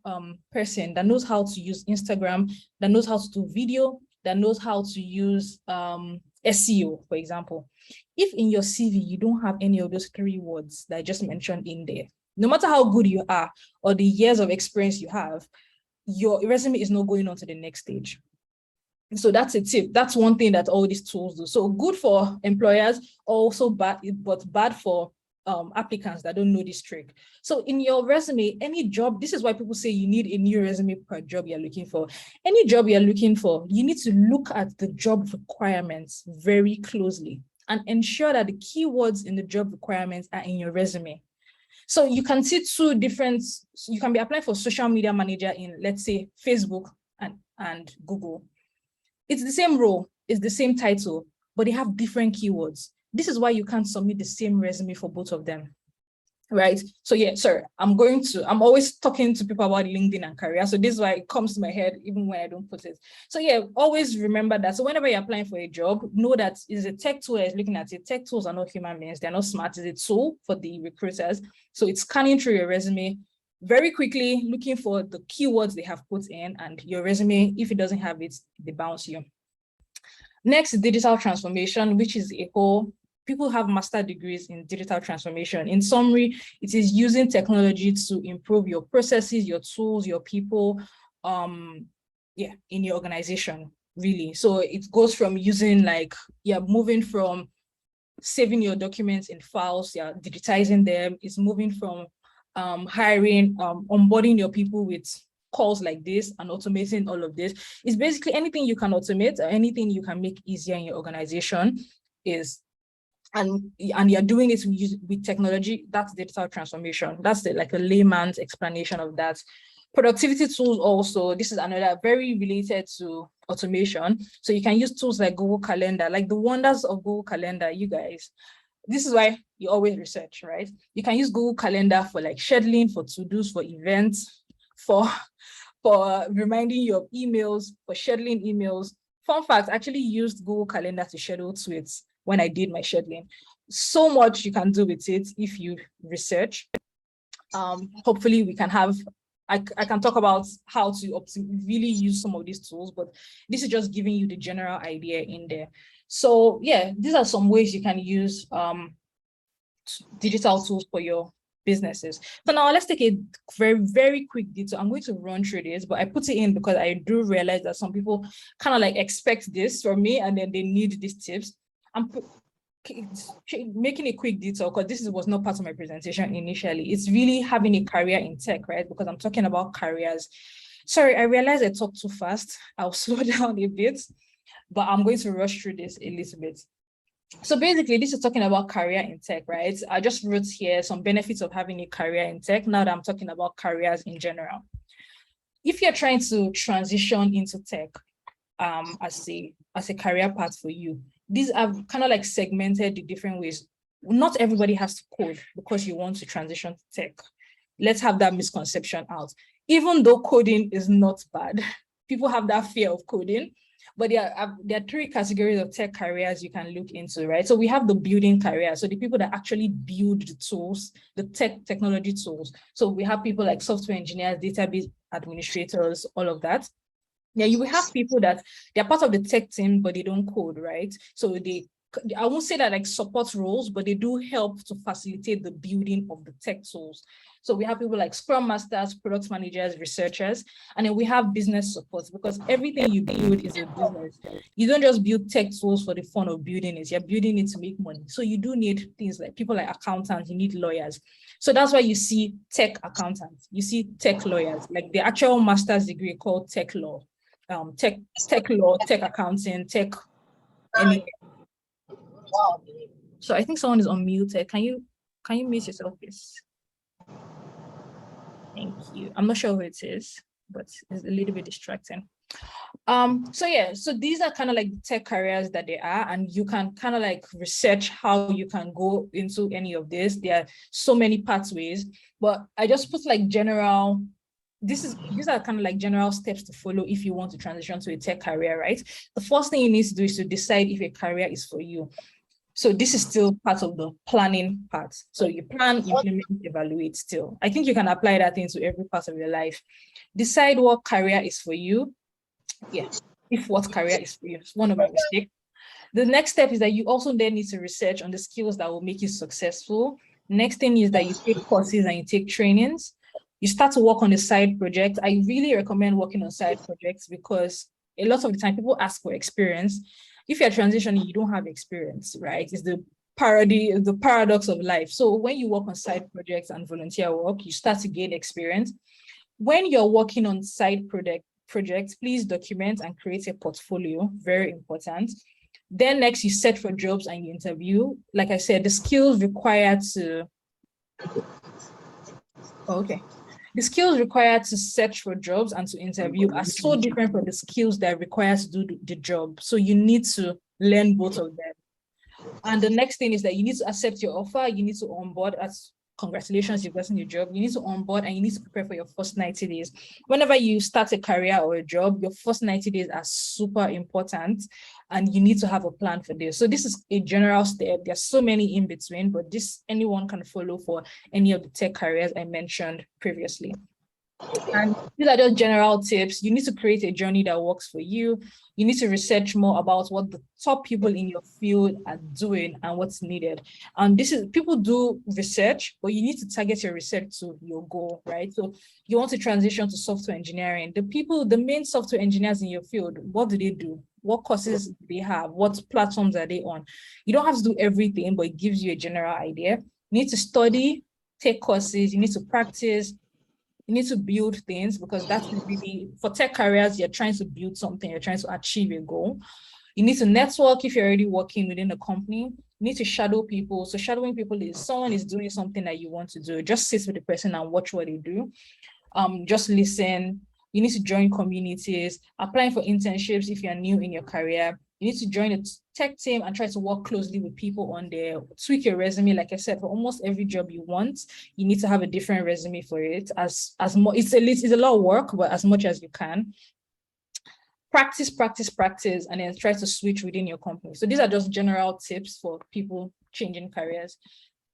person that knows how to use Instagram, that knows how to do video, that knows how to use SEO, for example. If in your CV, you don't have any of those 3 words that I just mentioned in there, no matter how good you are or the years of experience you have, your resume is not going on to the next stage. So that's a tip. That's one thing that all these tools do. So good for employers, also bad, but bad for applicants that don't know this trick. So in your resume, any job, this is why people say you need a new resume per job you're looking for. Any job you're looking for, you need to look at the job requirements very closely and ensure that the keywords in the job requirements are in your resume. So you can see two different, you can be applying for social media manager in, let's say, Facebook and Google. It's the same role, it's the same title, but they have different keywords. This is why you can't submit the same resume for both of them, right? So yeah, sorry, I'm always talking to people about LinkedIn and career. So this is why it comes to my head, even when I don't put it. So yeah, always remember that. So whenever you're applying for a job, know that it's a tech tool that is looking at it. Tech tools are not human beings, they're not smart, it's a tool for the recruiters. So it's scanning through your resume very quickly, looking for the keywords they have put in, and your resume, if it doesn't have it, they bounce you. Next, digital transformation, which is a whole, people have master degrees in digital transformation. In summary, it is using technology to improve your processes, your tools, your people, in your organization, really. So it goes from using moving from saving your documents in files, digitizing them. It's moving from hiring, onboarding your people with calls like this and automating all of this. It's basically anything you can automate or anything you can make easier in your organization and you're doing it with technology. That's digital transformation. That's like a layman's explanation of that. Productivity tools also, this is another very related to automation. So you can use tools like Google Calendar, like the wonders of Google Calendar, you guys. This is why you always research, right? You can use Google Calendar for like scheduling, for to-dos, for events, for reminding you of emails, for scheduling emails. Fun fact, I actually used Google Calendar to schedule tweets when I did my scheduling. So much you can do with it if you research. Hopefully we can have, I can talk about how to really use some of these tools, but this is just giving you the general idea in there. So yeah, these are some ways you can use digital tools for your businesses. So now let's take a very, very quick detail. I'm going to run through this, but I put it in because I do realize that some people kind of like expect this from me and then they need these tips. I'm making a quick detail because this was not part of my presentation initially. It's really having a career in tech, right? Because I'm talking about careers. Sorry, I realized I talked too fast. I'll slow down a bit, but I'm going to rush through this a little bit. So basically, this is talking about career in tech, right? I just wrote here some benefits of having a career in tech. Now that I'm talking about careers in general. If you're trying to transition into tech as a career path for you, these are kind of like segmented the different ways. Not everybody has to code because you want to transition to tech. Let's have that misconception out. Even though coding is not bad, people have that fear of coding. But there are three categories of tech careers you can look into, right? So we have the building career. So the people that actually build the tools, the technology tools. So we have people like software engineers, database administrators, all of that. Yeah, you will have people that they're part of the tech team, but they don't code, right? So I won't say that like support roles, but they do help to facilitate the building of the tech tools. So we have people like Scrum Masters, product managers, researchers, and then we have business support because everything you build is a business. You don't just build tech tools for the fun of building it. You're building it to make money. So you do need things like people like accountants, you need lawyers. So that's why you see tech accountants, you see tech lawyers, like the actual master's degree called tech law, tech law, tech accounting, tech anything. So I think someone is unmuted. Can you mute yourself, please? Thank you. I'm not sure who it is, but it's a little bit distracting. So yeah, so these are kind of like the tech careers that they are, and you can kind of like research how you can go into any of this. There are so many pathways, but I just put like general, these are kind of like general steps to follow if you want to transition to a tech career, right? The first thing you need to do is to decide if a career is for you. So this is still part of the planning part. So you plan, implement, evaluate still. I think you can apply that into every part of your life. Decide what career is for you. Yeah, if what career is for you. It's one of my mistakes. The next step is that you also then need to research on the skills that will make you successful. Next thing is that you take courses and you take trainings. You start to work on a side project. I really recommend working on side projects because a lot of the time people ask for experience. If you're transitioning, you don't have experience, right? It's the paradox of life. So when you work on side projects and volunteer work, you start to gain experience. When you're working on side projects, please document and create a portfolio, very important. Then next, you search for jobs and you interview. Like I said, the skills required to, the skills required to search for jobs and to interview are so different from the skills that are required to do the job. So you need to learn both of them. And the next thing is that you need to accept your offer. You need to onboard. As congratulations, you've gotten your job. You need to onboard and you need to prepare for your first 90 days. Whenever you start a career or a job, your first 90 days are super important and you need to have a plan for this. So this is a general step. There's so many in between, but this anyone can follow for any of the tech careers I mentioned previously. And these are just general tips. You need to create a journey that works for you. You need to research more about what the top people in your field are doing and what's needed. And this is, people do research, but you need to target your research to your goal, right? So you want to transition to software engineering. The main software engineers in your field, what do they do? What courses do they have? What platforms are they on? You don't have to do everything, but it gives you a general idea. You need to study, take courses, you need to practice, you need to build things because that's really, for tech careers, you're trying to build something, you're trying to achieve a goal. You need to network if you're already working within a company. You need to shadow people. So shadowing people is someone is doing something that you want to do. Just sit with the person and watch what they do. Just listen. You need to join communities, applying for internships if you're new in your career. You need to join a tech team and try to work closely with people on there. Tweak your resume. Like I said, for almost every job you want, you need to have a different resume for it. It's a lot of work, but as much as you can. Practice, and then try to switch within your company. So these are just general tips for people changing careers.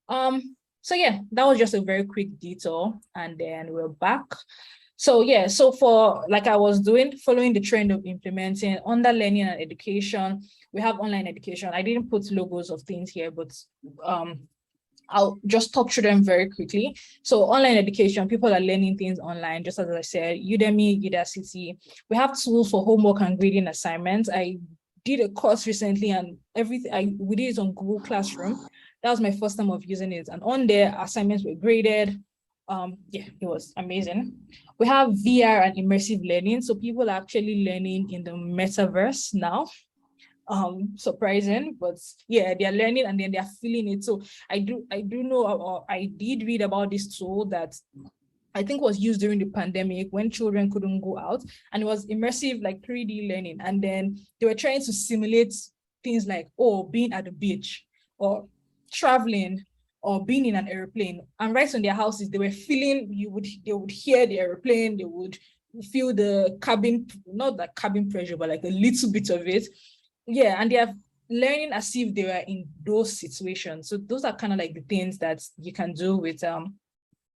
So yeah, that was just a very quick detour, and then we're back. So yeah, so for like I was doing, following the trend of implementing under learning and education, we have online education. I didn't put logos of things here, but I'll just talk through them very quickly. So online education, people are learning things online, just as I said, Udemy, Udacity. We have tools for homework and grading assignments. I did a course recently and we did it on Google Classroom. That was my first time of using it. And on there, assignments were graded. Yeah, it was amazing. We have VR and immersive learning. So people are actually learning in the metaverse now. Surprising, but yeah, they're learning and then they're feeling it. So I do know, or I did read about this tool that I think was used during the pandemic when children couldn't go out, and it was immersive, like 3D learning. And then they were trying to simulate things like, being at the beach or traveling or being in an airplane, and right on their houses, they were feeling, they would hear the airplane, they would feel the cabin, not the cabin pressure, but like a little bit of it. Yeah, and they are learning as if they were in those situations. So those are kind of like the things that you can do with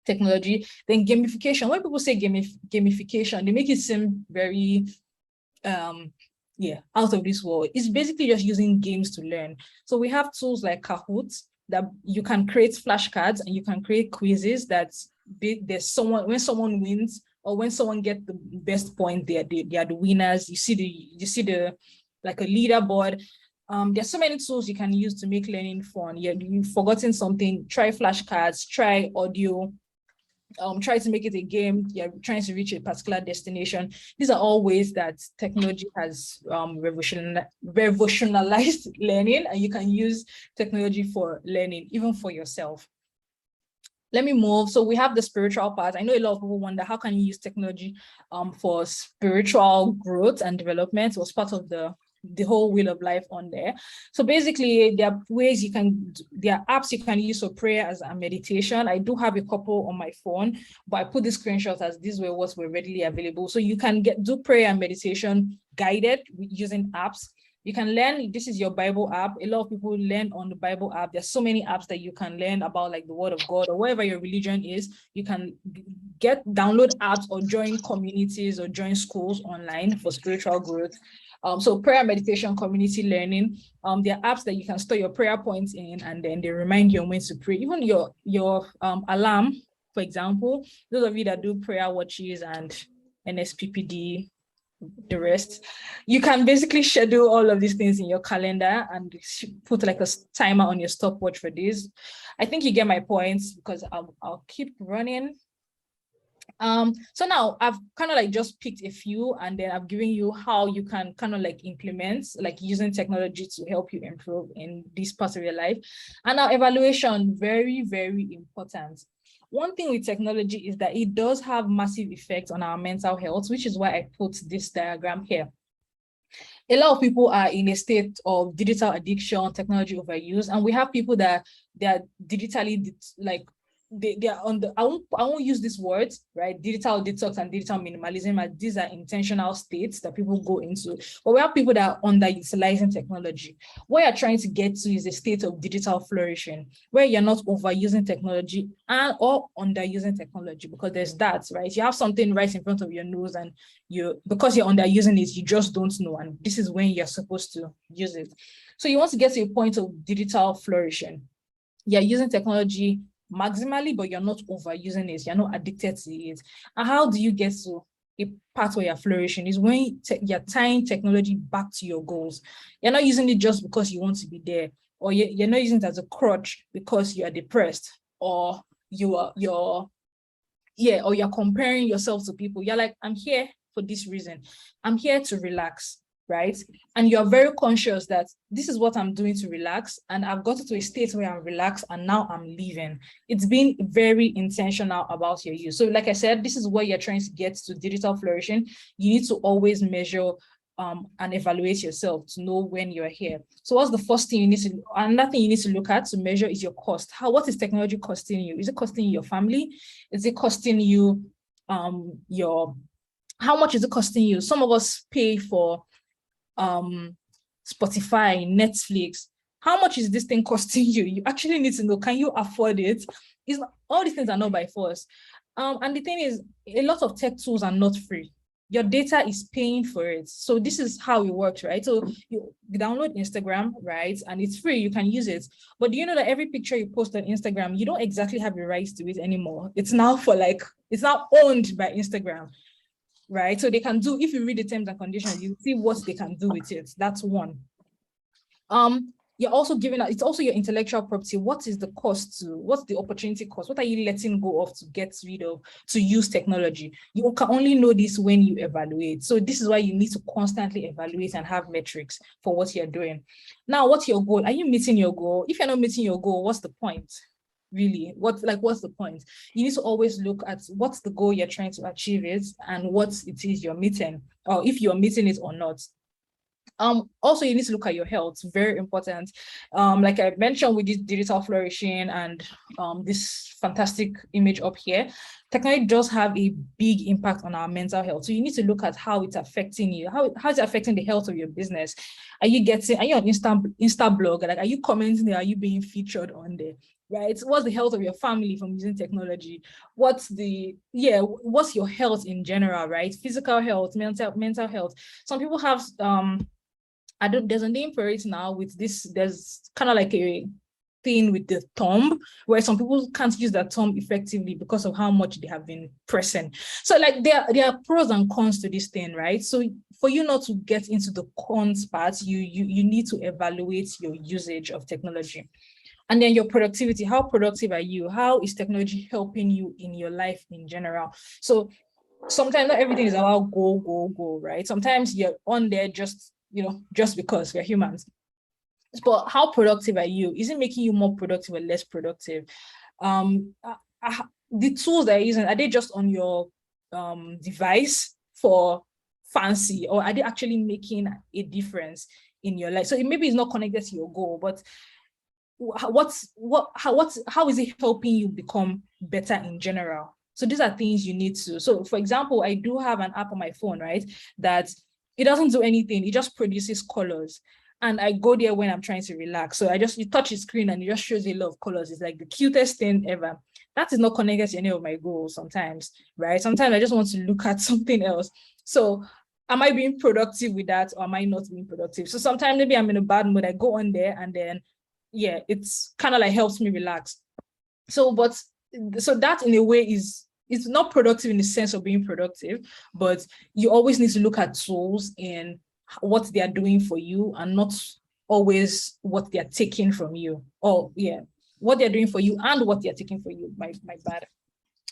technology. Then gamification. When people say gamification, they make it seem very out of this world. It's basically just using games to learn. So we have tools like Kahoot that you can create flashcards and you can create quizzes that there's someone, when someone wins or when someone gets the best point, they are the winners. You see the like a leaderboard. There's so many tools you can use to make learning fun. You've forgotten something, try flashcards, try audio, try to make it a game. You're trying to reach a particular destination. These are all ways that technology has revolutionized learning, and you can use technology for learning, even for yourself. Let me move. So we have the spiritual part. I know a lot of people wonder, how can you use technology for spiritual growth and development? It was part of the whole wheel of life on there. So basically, there are ways there are apps you can use for prayer as a meditation. I do have a couple on my phone, but I put the screenshots as these were what were readily available. So you can do prayer and meditation guided using apps. You can learn, this is your Bible app. A lot of people learn on the Bible app. There's so many apps that you can learn about, like the word of God or whatever your religion is. You can download apps or join communities or join schools online for spiritual growth. So prayer, meditation, community learning. There are apps that you can store your prayer points in, and then they remind you when to pray. Even your alarm For example, those of you that do prayer watches and NSPPD, the rest, you can basically schedule all of these things in your calendar and put like a timer on your stopwatch for this. I think you get my points, because I'll keep running. So now I've kind of like just picked a few, and then I've given you how you can kind of like implement, like using technology to help you improve in this part of your life. And now evaluation, very, very important. One thing with technology is that it does have massive effects on our mental health, which is why I put this diagram here. A lot of people are in a state of digital addiction, technology overuse, and we have people that they are digitally like they are on the, I won't use these words, right? Digital detox and digital minimalism, as these are intentional states that people go into. But we have people that are underutilizing technology. What you're trying to get to is a state of digital flourishing, where you're not overusing technology or underusing technology, because there's that, right? You have something right in front of your nose, and because you're underusing it, you just don't know. And this is when you're supposed to use it. So you want to get to a point of digital flourishing. You're using technology maximally, but you're not overusing it. You're not addicted to it. And how do you get to a part where you're flourishing? Is when you're tying technology back to your goals. You're not using it just because you want to be there, or you're not using it as a crutch because you are depressed, or you're comparing yourself to people. You're like, I'm here for this reason. I'm here to relax, right? And you're very conscious that this is what I'm doing to relax, and I've gotten to a state where I'm relaxed, and now I'm leaving. It's been very intentional about your use. So like I said, this is where you're trying to get to digital flourishing. You need to always measure and evaluate yourself to know when you're here. So what's the first thing you need to, another thing you need to look at to measure is your cost. What is technology costing you? Is it costing you your family? Is it costing you how much is it costing you? Some of us pay for Spotify, Netflix. How much is this thing costing you? You actually need to know, can you afford it? All these things are not by force. And the thing is, a lot of tech tools are not free. Your data is paying for it. So this is how it works, right? So you download Instagram, right? And it's free, you can use it. But do you know that every picture you post on Instagram, you don't exactly have the rights to it anymore. It's now owned by Instagram, right? So they can do, if you read the terms and conditions, you see what they can do with it. That's one. You're also giving out, it's also your intellectual property. What is the cost what's the opportunity cost? What are you letting go of to get rid of, to use technology? You can only know this when you evaluate. So this is why you need to constantly evaluate and have metrics for what you're doing. Now, what's your goal? Are you meeting your goal? If you're not meeting your goal, what's the point? Really, what's the point? You need to always look at what's the goal you're trying to achieve and what it is you're meeting, or if you're meeting it or not. Also, you need to look at your health, very important. Like I mentioned with this digital flourishing and this fantastic image up here, technology does have a big impact on our mental health. So you need to look at how it's affecting you, how is it affecting the health of your business? Are you on Insta blog? Like, are you commenting there? Are you being featured on there? Right? What's the health of your family from using technology? What's your health in general, right? Physical health, mental health. Some people have there's a name for it now with this, there's kind of like a thing with the thumb, where some people can't use that thumb effectively because of how much they have been pressing. So like there are pros and cons to this thing, right? So for you not to get into the cons part, you need to evaluate your usage of technology. And then your productivity, how productive are you? How is technology helping you in your life in general? So sometimes not everything is about go, right? Sometimes you're on there just because we're humans. But how productive are you? Is it making you more productive or less productive? The tools that you're using, are they just on your device for fancy, or are they actually making a difference in your life? So maybe it's not connected to your goal, but how is it helping you become better in general? So these are things you need to. So for example, I do have an app on my phone, right, that it doesn't do anything. It just produces colors. And I go there when I'm trying to relax. So you touch the screen and it just shows a lot of colors. It's like the cutest thing ever. That is not connected to any of my goals sometimes, right? Sometimes I just want to look at something else. So am I being productive with that, or am I not being productive? So sometimes maybe I'm in a bad mood. I go on there and then, it's kind of like helps me relax. So, but so that in a way is, it's not productive in the sense of being productive, but you always need to look at tools and what they are doing for you and not always what they are taking from you. Oh yeah, what they're doing for you and what they're taking for you. My bad.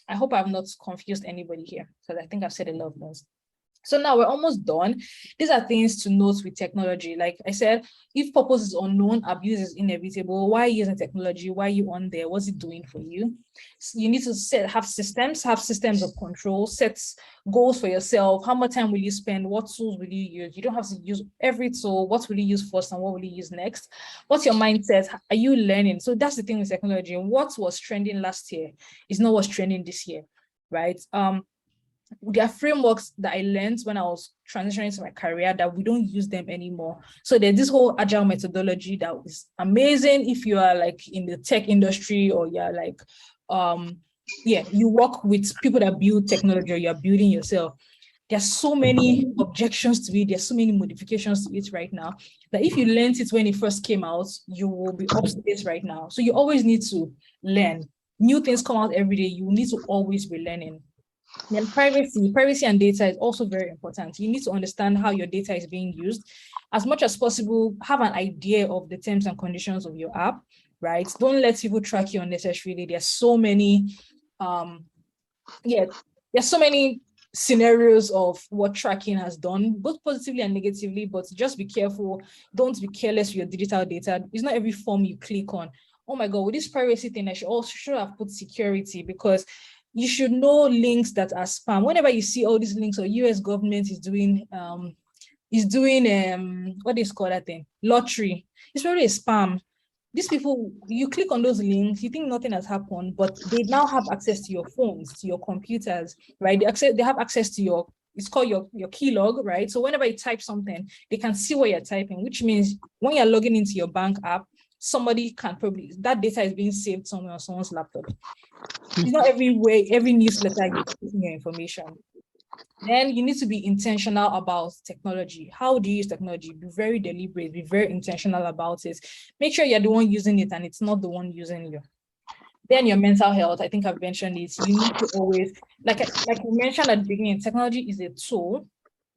I hope I've not confused anybody here, because I think I've said a lot of things. So now we're almost done. These are things to note with technology. Like I said, if purpose is unknown, abuse is inevitable. Why are you using technology? Why are you on there? What's it doing for you? So you need to have systems of control, set goals for yourself. How much time will you spend? What tools will you use? You don't have to use every tool. What will you use first and what will you use next? What's your mindset? Are you learning? So that's the thing with technology. What was trending last year is not what's trending this year, right? There are frameworks that I learned when I was transitioning to my career that we don't use them anymore. So there's this whole agile methodology that is amazing if you are like in the tech industry, or you're like, you work with people that build technology, or you're building yourself. There's so many objections to it. There's so many modifications to it right now that if you learned it when it first came out, you will be obsolete right now. So you always need to learn. New things come out every day. You need to always be learning. Then privacy and data is also very important. You need to understand how your data is being used. As much as possible, have an idea of the terms and conditions of your app, right? Don't let people track you unnecessarily. There's so many, there's so many scenarios of what tracking has done, both positively and negatively, but just be careful. Don't be careless with your digital data. It's not every form you click on. Oh my God, with this privacy thing, I should have put security, because you should know links that are spam. Whenever you see all these links, or US government is doing what is called that thing? Lottery. It's probably a spam. These people, you click on those links, you think nothing has happened, but they now have access to your phones, to your computers, right? They have access to your, it's called your keylog, right? So whenever you type something, they can see what you're typing, which means when you're logging into your bank app, somebody can probably, that data is being saved somewhere on someone's laptop. It's not every newsletter you're putting your information. Then you need to be intentional about technology. How do you use technology? Be very deliberate, be very intentional about it. Make sure you're the one using it and it's not the one using you. Then your mental health, I think I've mentioned it. You need to always, like we mentioned at the beginning, technology is a tool.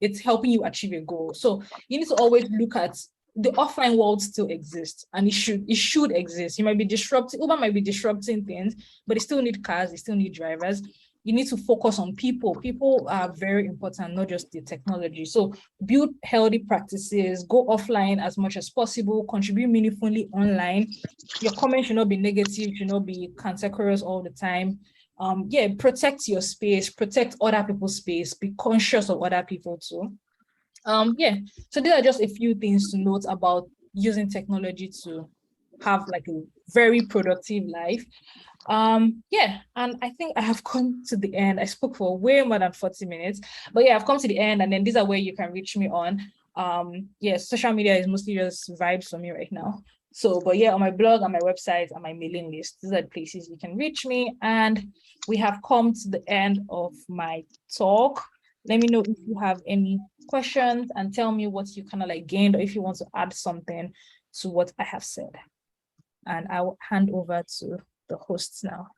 It's helping you achieve a goal. So you need to always look at the offline world still exists, and it should exist. You might be disrupting, Uber might be disrupting things, but they still need cars, they still need drivers. You need to focus on people. People are very important, not just the technology. So build healthy practices, go offline as much as possible, contribute meaningfully online. Your comments should not be negative, should not be cantankerous all the time. Protect your space, protect other people's space, be conscious of other people too. So these are just a few things to note about using technology to have like a very productive life. And I think I have come to the end. I spoke for way more than 40 minutes, but yeah, I've come to the end, and then these are where you can reach me on. Social media is mostly just vibes for me right now. So, but yeah, on my blog, on my website, on my mailing list, these are the places you can reach me. And we have come to the end of my talk. Let me know if you have any questions and tell me what you kind of like gained, or if you want to add something to what I have said. And I will hand over to the hosts now.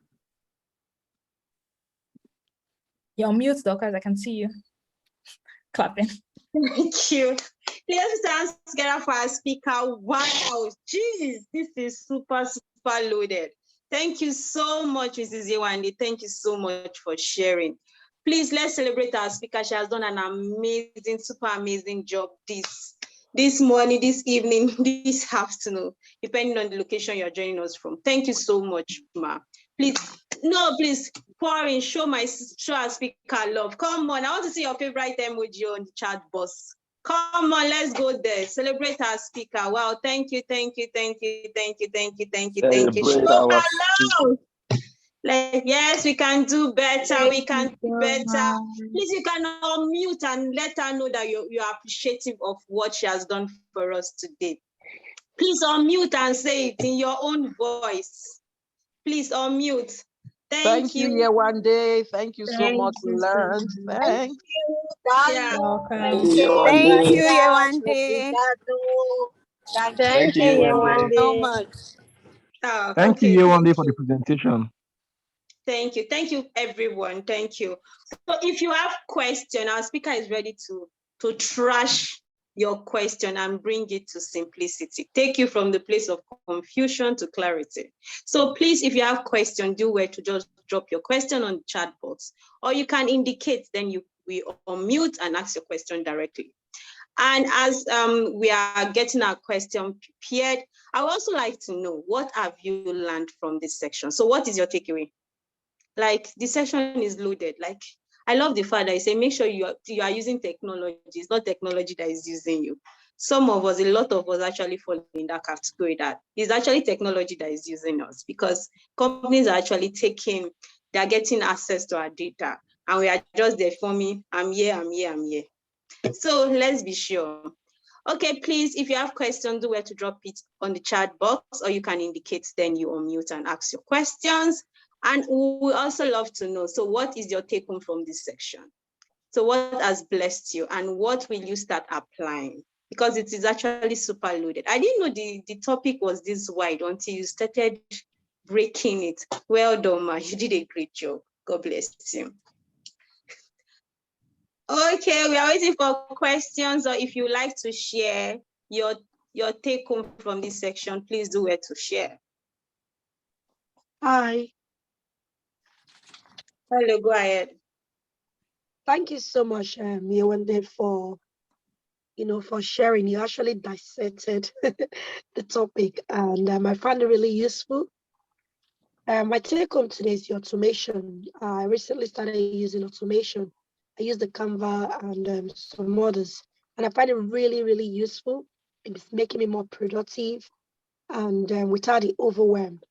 You're on mute, Dorcas. I can see you clapping.
Thank you. Please stand together for our speaker. Wow, geez, this is super loaded. Thank you so much, Mrs. Yewande. Thank you so much for sharing. Please, let's celebrate our speaker. She has done an amazing, super amazing job this morning, this evening, this afternoon, depending on the location you're joining us from. Thank you so much, Ma. Please pour in, show our speaker love. Come on, I want to see your favorite emoji on the chat box. Come on, let's go there. Celebrate our speaker. Wow, thank you. Show her love. Yes, we can do better. We can do better. Please, you can unmute and let her know that you're appreciative of what she has done for us today. Please unmute and say it in your own voice. Please unmute.
Thank you, Yewande. Thank you so much. We learned. Thank you.
Thank you, Yewande.
Thank you, Yewande.
So much.
Thank you, Yewande, for the presentation.
Thank you. Thank you, everyone. Thank you. So if you have question, our speaker is ready to trash your question and bring it to simplicity. Take you from the place of confusion to clarity. So please, if you have question, do where to just drop your question on the chat box, or you can indicate, then we unmute and ask your question directly. And as we are getting our question prepared, I would also like to know, what have you learned from this section? So what is your takeaway? Like, the session is loaded. Like, I love the fact that you say, make sure you are using technology. It's not technology that is using you. Some of us, a lot of us actually fall in that category, that it's actually technology that is using us, because companies are actually they're getting access to our data, and we are just there for me, I'm here. So let's be sure. Okay, please, if you have questions, do where to drop it on the chat box, or you can indicate, then you unmute and ask your questions. And we also love to know, so what is your take home from this section? So what has blessed you, and what will you start applying? Because it is actually super loaded. I didn't know the topic was this wide until you started breaking it. Well done, ma. You did a great job. God bless you. Okay, we are waiting for questions, or if you like to share your take home from this section, please do where to share.
Hi.
Hello, go ahead.
Thank you so much, Yewande, for sharing. You actually dissected the topic, and I found it really useful. My take home today is the automation. I recently started using automation. I use the Canva and some others, and I find it really, really useful. It's making me more productive and without the overwhelm.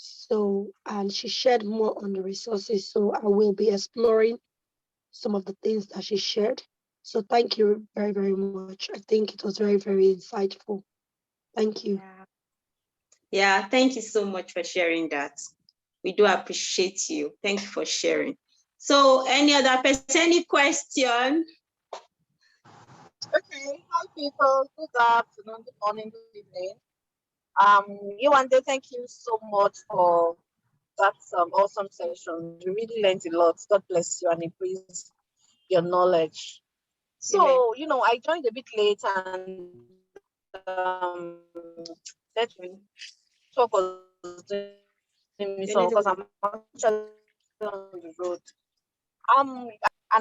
So, and she shared more on the resources, so I will be exploring some of the things that she shared. So thank you very, very much. I think it was very, very insightful. Thank you.
Yeah, thank you so much for sharing that. We do appreciate you. Thank you for sharing. So any other person, any question?
Okay, hi people, good afternoon, good morning, good evening. Yewande, thank you so much for that awesome session. We really learned a lot. God bless you and increase your knowledge. So, I joined a bit late, and that talk was doing me so, because I'm actually on the road. And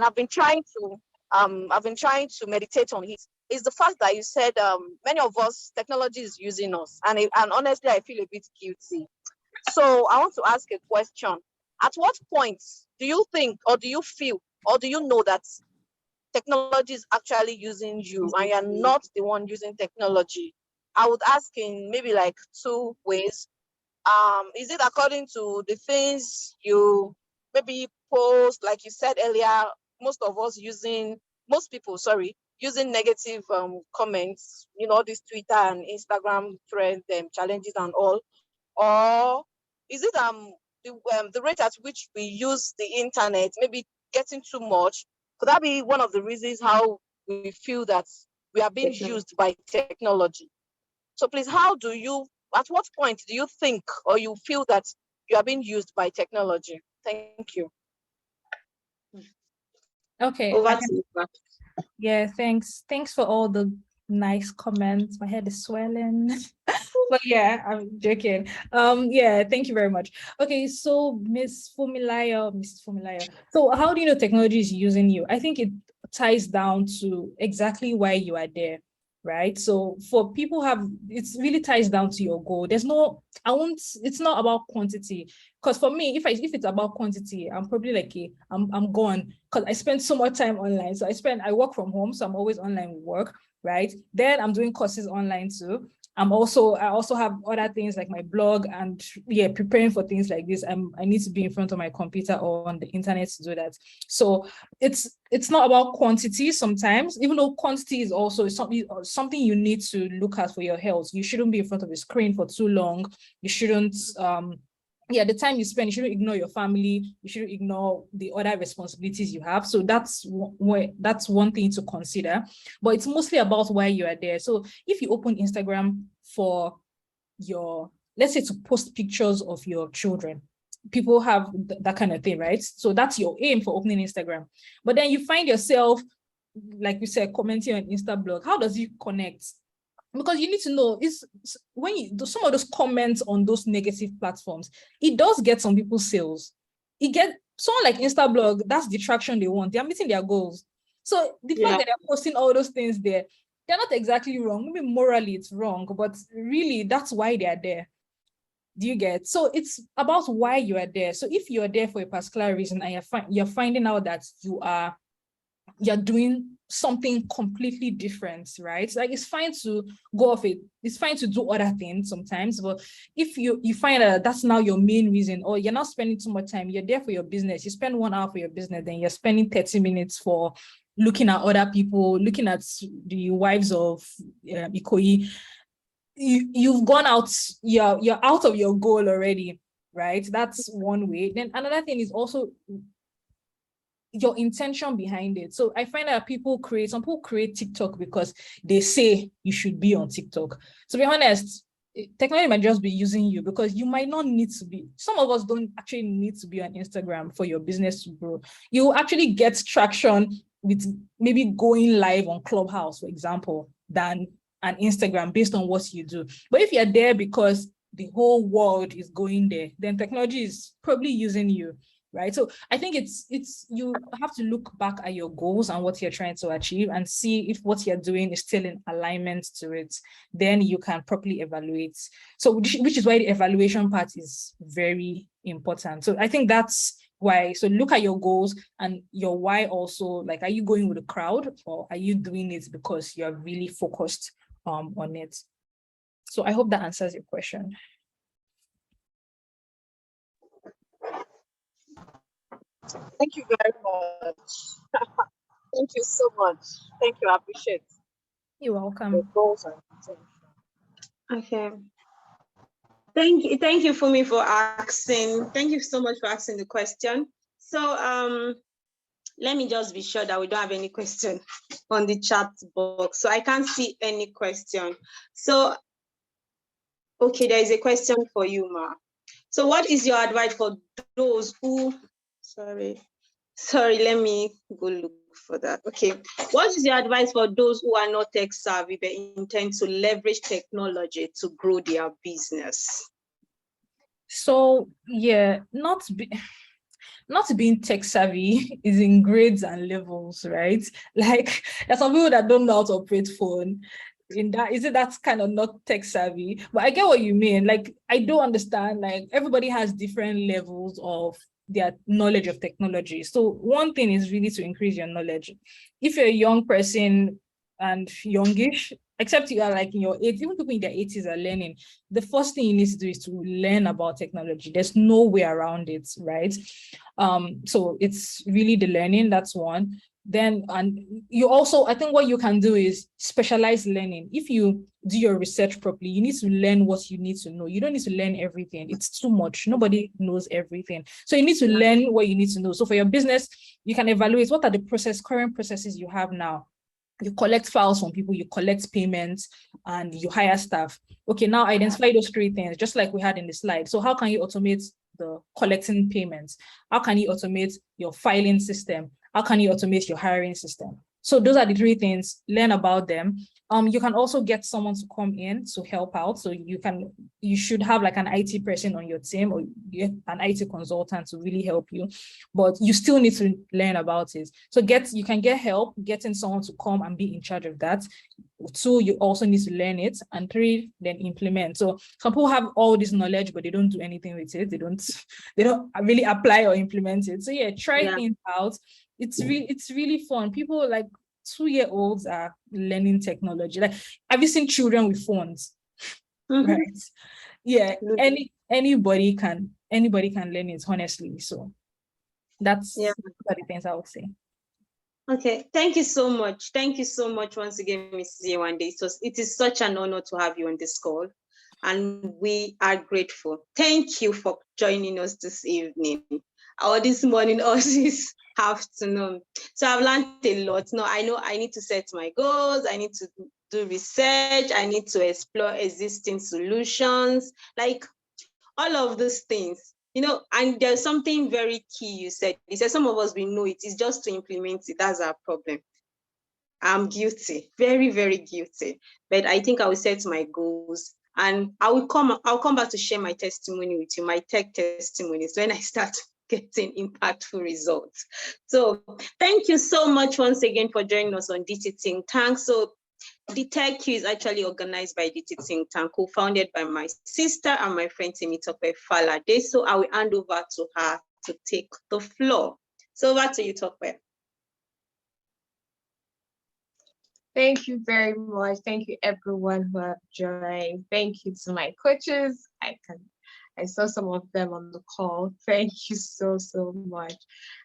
I've been trying to meditate on it. It's the fact that you said many of us, technology is using us, and honestly, I feel a bit guilty. So I want to ask a question. At what point do you think, or do you feel, or do you know that technology is actually using you and you're not the one using technology? I would ask in maybe like two ways. Is it according to the things you maybe post, like you said earlier, most people using negative comments, this Twitter and Instagram thread, challenges and all, or is it the rate at which we use the internet maybe getting too much? Could that be one of the reasons how we feel that we are being used by technology? So please, at what point do you think, or you feel that you are being used by technology? Thank you.
Okay.
Over to you.
Yeah, thanks. Thanks for all the nice comments. My head is swelling. But yeah, I'm joking. Yeah, thank you very much. Okay, so Miss Fumilayo. So how do you know technology is using you? I think it ties down to exactly why you are there, right? So for people it's really ties down to your goal. It's not about quantity. Because for me, if it's about quantity, I'm probably like, I'm gone, because I spend so much time online. So I work from home, so I'm always online with work, right? Then I'm doing courses online too. I also have other things like my blog, and preparing for things like this. I need to be in front of my computer or on the internet to do that. So it's not about quantity sometimes, even though quantity is also something you need to look at for your health. You shouldn't be in front of a screen for too long. You shouldn't the time you spend, you shouldn't ignore your family. You shouldn't ignore the other responsibilities you have. So that's one thing to consider. But it's mostly about why you are there. So if you open Instagram for let's say to post pictures of your children, people have that kind of thing, right? So that's your aim for opening Instagram. But then you find yourself, like we said, commenting on Instablog. How does it connect? Because you need to know, is when you do some of those comments on those negative platforms, it does get some people's sales. It get someone like Instablog, that's the traction they want. They are meeting their goals. So the fact that they're posting all those things there, they're not exactly wrong. Maybe morally it's wrong, but really that's why they are there. Do you get? So it's about why you are there. So if you're there for a particular reason and you're finding out that you're doing something completely different, right? Like it's fine to go off it. It's fine to do other things sometimes, but if you find that that's now your main reason, or you're not spending too much time, you're there for your business, you spend 1 hour for your business, then you're spending 30 minutes for looking at other people, looking at the wives of Ikoyi, you've gone out, you're out of your goal already, right? That's one way. Then another thing is also your intention behind it. So I find that some people create TikTok because they say you should be on TikTok. To be honest, technology might just be using you because you might not need to be. Some of us don't actually need to be on Instagram for your business to grow. You actually get traction with maybe going live on Clubhouse, for example, than an Instagram based on what you do. But if you're there because the whole world is going there, then technology is probably using you. Right. So I think it's you have to look back at your goals and what you're trying to achieve and see if what you're doing is still in alignment to it. Then you can properly evaluate. So which is why the evaluation part is very important. So I think that's why. So look at your goals and your why also. Like, are you going with the crowd or are you doing it because you're really focused on it? So I hope that answers your question.
Thank you very much. Thank you so much. Thank you. I appreciate it.
You're welcome.
The goals and
Okay. Thank you, Fumi, for asking. Thank you so much for asking the question. So let me just be sure that we don't have any question on the chat box. So I can't see any question. So, okay, there is a question for you, Ma. So what is your advice for those who, sorry, let me go look for that. Okay, what is your advice for those who are not tech savvy but intend to leverage technology to grow their business?
So yeah, not being tech savvy is in grades and levels, right? Like there's some people that don't know how to operate phone. That's kind of not tech savvy, but I get what you mean. Like I do understand, like everybody has different levels of their knowledge of technology. So one thing is really to increase your knowledge. If you're a young person and youngish, except you are like in your 80s, even people in their 80s are learning, the first thing you need to do is to learn about technology. There's no way around it, right? So it's really the learning, that's one. Then, and you also, I think what you can do is specialized learning. If you do your research properly, you need to learn what you need to know. You don't need to learn everything. It's too much. Nobody knows everything. So you need to learn what you need to know. So for your business, you can evaluate what are the current processes you have now. You collect files from people, you collect payments, and you hire staff. Okay, now identify those 3 things, just like we had in the slide. So how can you automate the collecting payments? How can you automate your filing system? How can you automate your hiring system? So those are the 3 things, learn about them. You can also get someone to come in to help out. So you should have like an IT person on your team or an IT consultant to really help you, but you still need to learn about it. So you can get help, getting someone to come and be in charge of that. 2, you also need to learn it, and 3, then implement. So some people have all this knowledge, but they don't do anything with it. They don't really apply or implement it. So yeah, try things out. It's really fun. People like 2-year-olds are learning technology. Like, have you seen children with phones? Mm-hmm. Right? Yeah. Anybody can learn it, honestly. So that's the things I would say.
Okay, thank you so much. Thank you so much once again, Mrs. Yewande. It is such an honor to have you on this call, and we are grateful. Thank you for joining us this evening, or this morning, or this afternoon. So I've learned a lot. Now I know I need to set my goals. I need to do research. I need to explore existing solutions, like all of these things. and there's something very key you said. You said some of us, we know it. It's just to implement it. That's our problem. I'm guilty, very, very guilty. But I think I will set my goals, and I'll come back to share my testimony with you, my tech testimonies, when I start getting impactful results. So thank you so much once again for joining us on DT Think Tank. So the Tech Q is actually organized by DT Think Tank, co-founded by my sister and my friend Temitope Falade. So I will hand over to her to take the floor. So over to you, Tope.
Thank you very much. Thank you everyone who have joined. Thank you to my coaches. I saw some of them on the call. Thank you so much.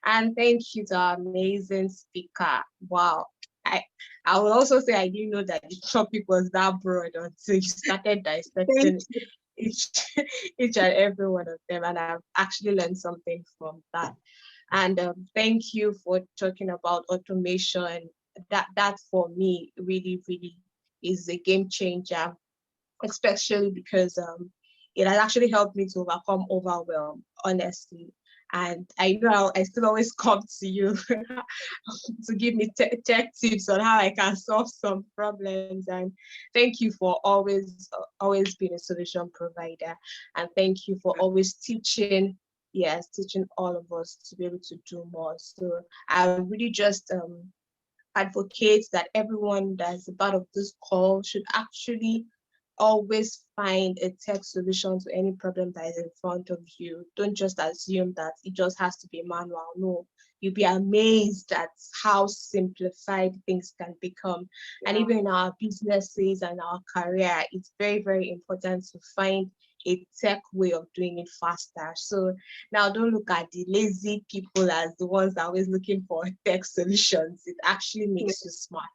And thank you to our amazing speaker. Wow. I will also say I didn't know that the topic was that broad until you started dissecting each and every one of them, and I've actually learned something from that. And thank you for talking about automation. That for me really is a game changer, especially because it has actually helped me to overcome overwhelm, honestly. And I know I still always come to you to give me tech tips on how I can solve some problems. And thank you for always being a solution provider. And thank you for always teaching all of us to be able to do more. So I really just advocate that everyone that's a part of this call should actually always find a tech solution to any problem that is in front of you. Don't just assume that it just has to be manual. No, you'll be amazed at how simplified things can become. Yeah. And even in our businesses and our career, it's very, very important to find a tech way of doing it faster. So now don't look at the lazy people as the ones that are always looking for tech solutions. It actually makes you smarter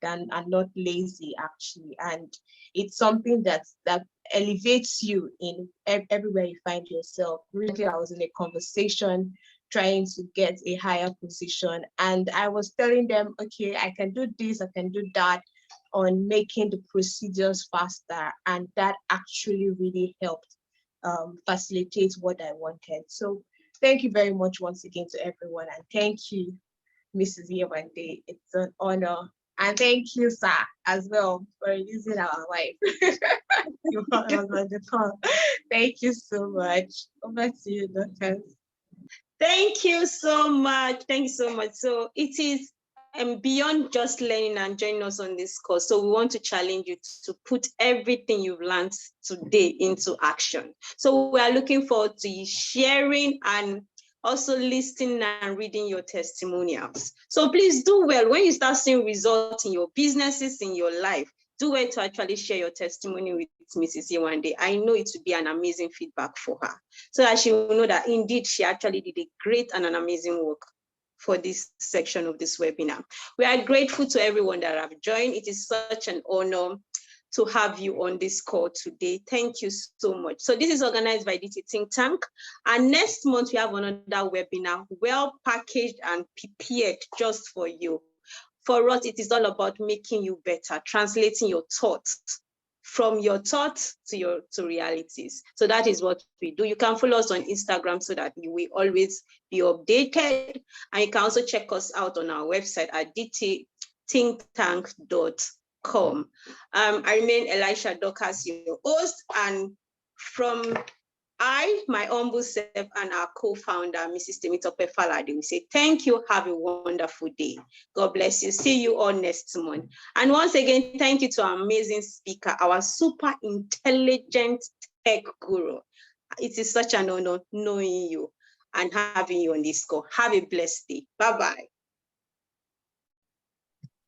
and not lazy, actually. And it's something that elevates you in everywhere you find yourself. Recently, I was in a conversation trying to get a higher position, and I was telling them, okay, I can do this, I can do that, on making the procedures faster, and that actually really helped facilitate what I wanted. So thank you very much once again to everyone, and thank you, Mrs. Yewande. It's an honor. And thank you, sir, as well, for using our wife. You was on the call. Thank you so much. Over to you, Dorcas.
Thank you so much. Thank you so much. So it is beyond just learning and joining us on this course. So we want to challenge you to put everything you've learned today into action. So we are looking forward to you sharing and also listening and reading your testimonials. So please do well when you start seeing results in your businesses, in your life. Do well to actually share your testimony with Mrs. Yewande. I know it would be an amazing feedback for her, so that she will know that indeed she actually did a great and an amazing work for this section of this webinar. We are grateful to everyone that have joined. It is such an honor to have you on this call today. Thank you so much. So this is organized by DT Think Tank. And next month, we have another webinar, well packaged and prepared just for you. For us, it is all about making you better, translating your thoughts from your thoughts to realities. So that is what we do. You can follow us on Instagram so that you will always be updated. And you can also check us out on our website at dtthinktank.com. I remain Elisha Dorcas, your host, and from my humble self and our co-founder, Mrs. Temitope Falade, we say thank you, have a wonderful day. God bless you. See you all next month. And once again, thank you to our amazing speaker, our super intelligent tech guru. It is such an honor knowing you and having you on this call. Have a blessed day. Bye-bye.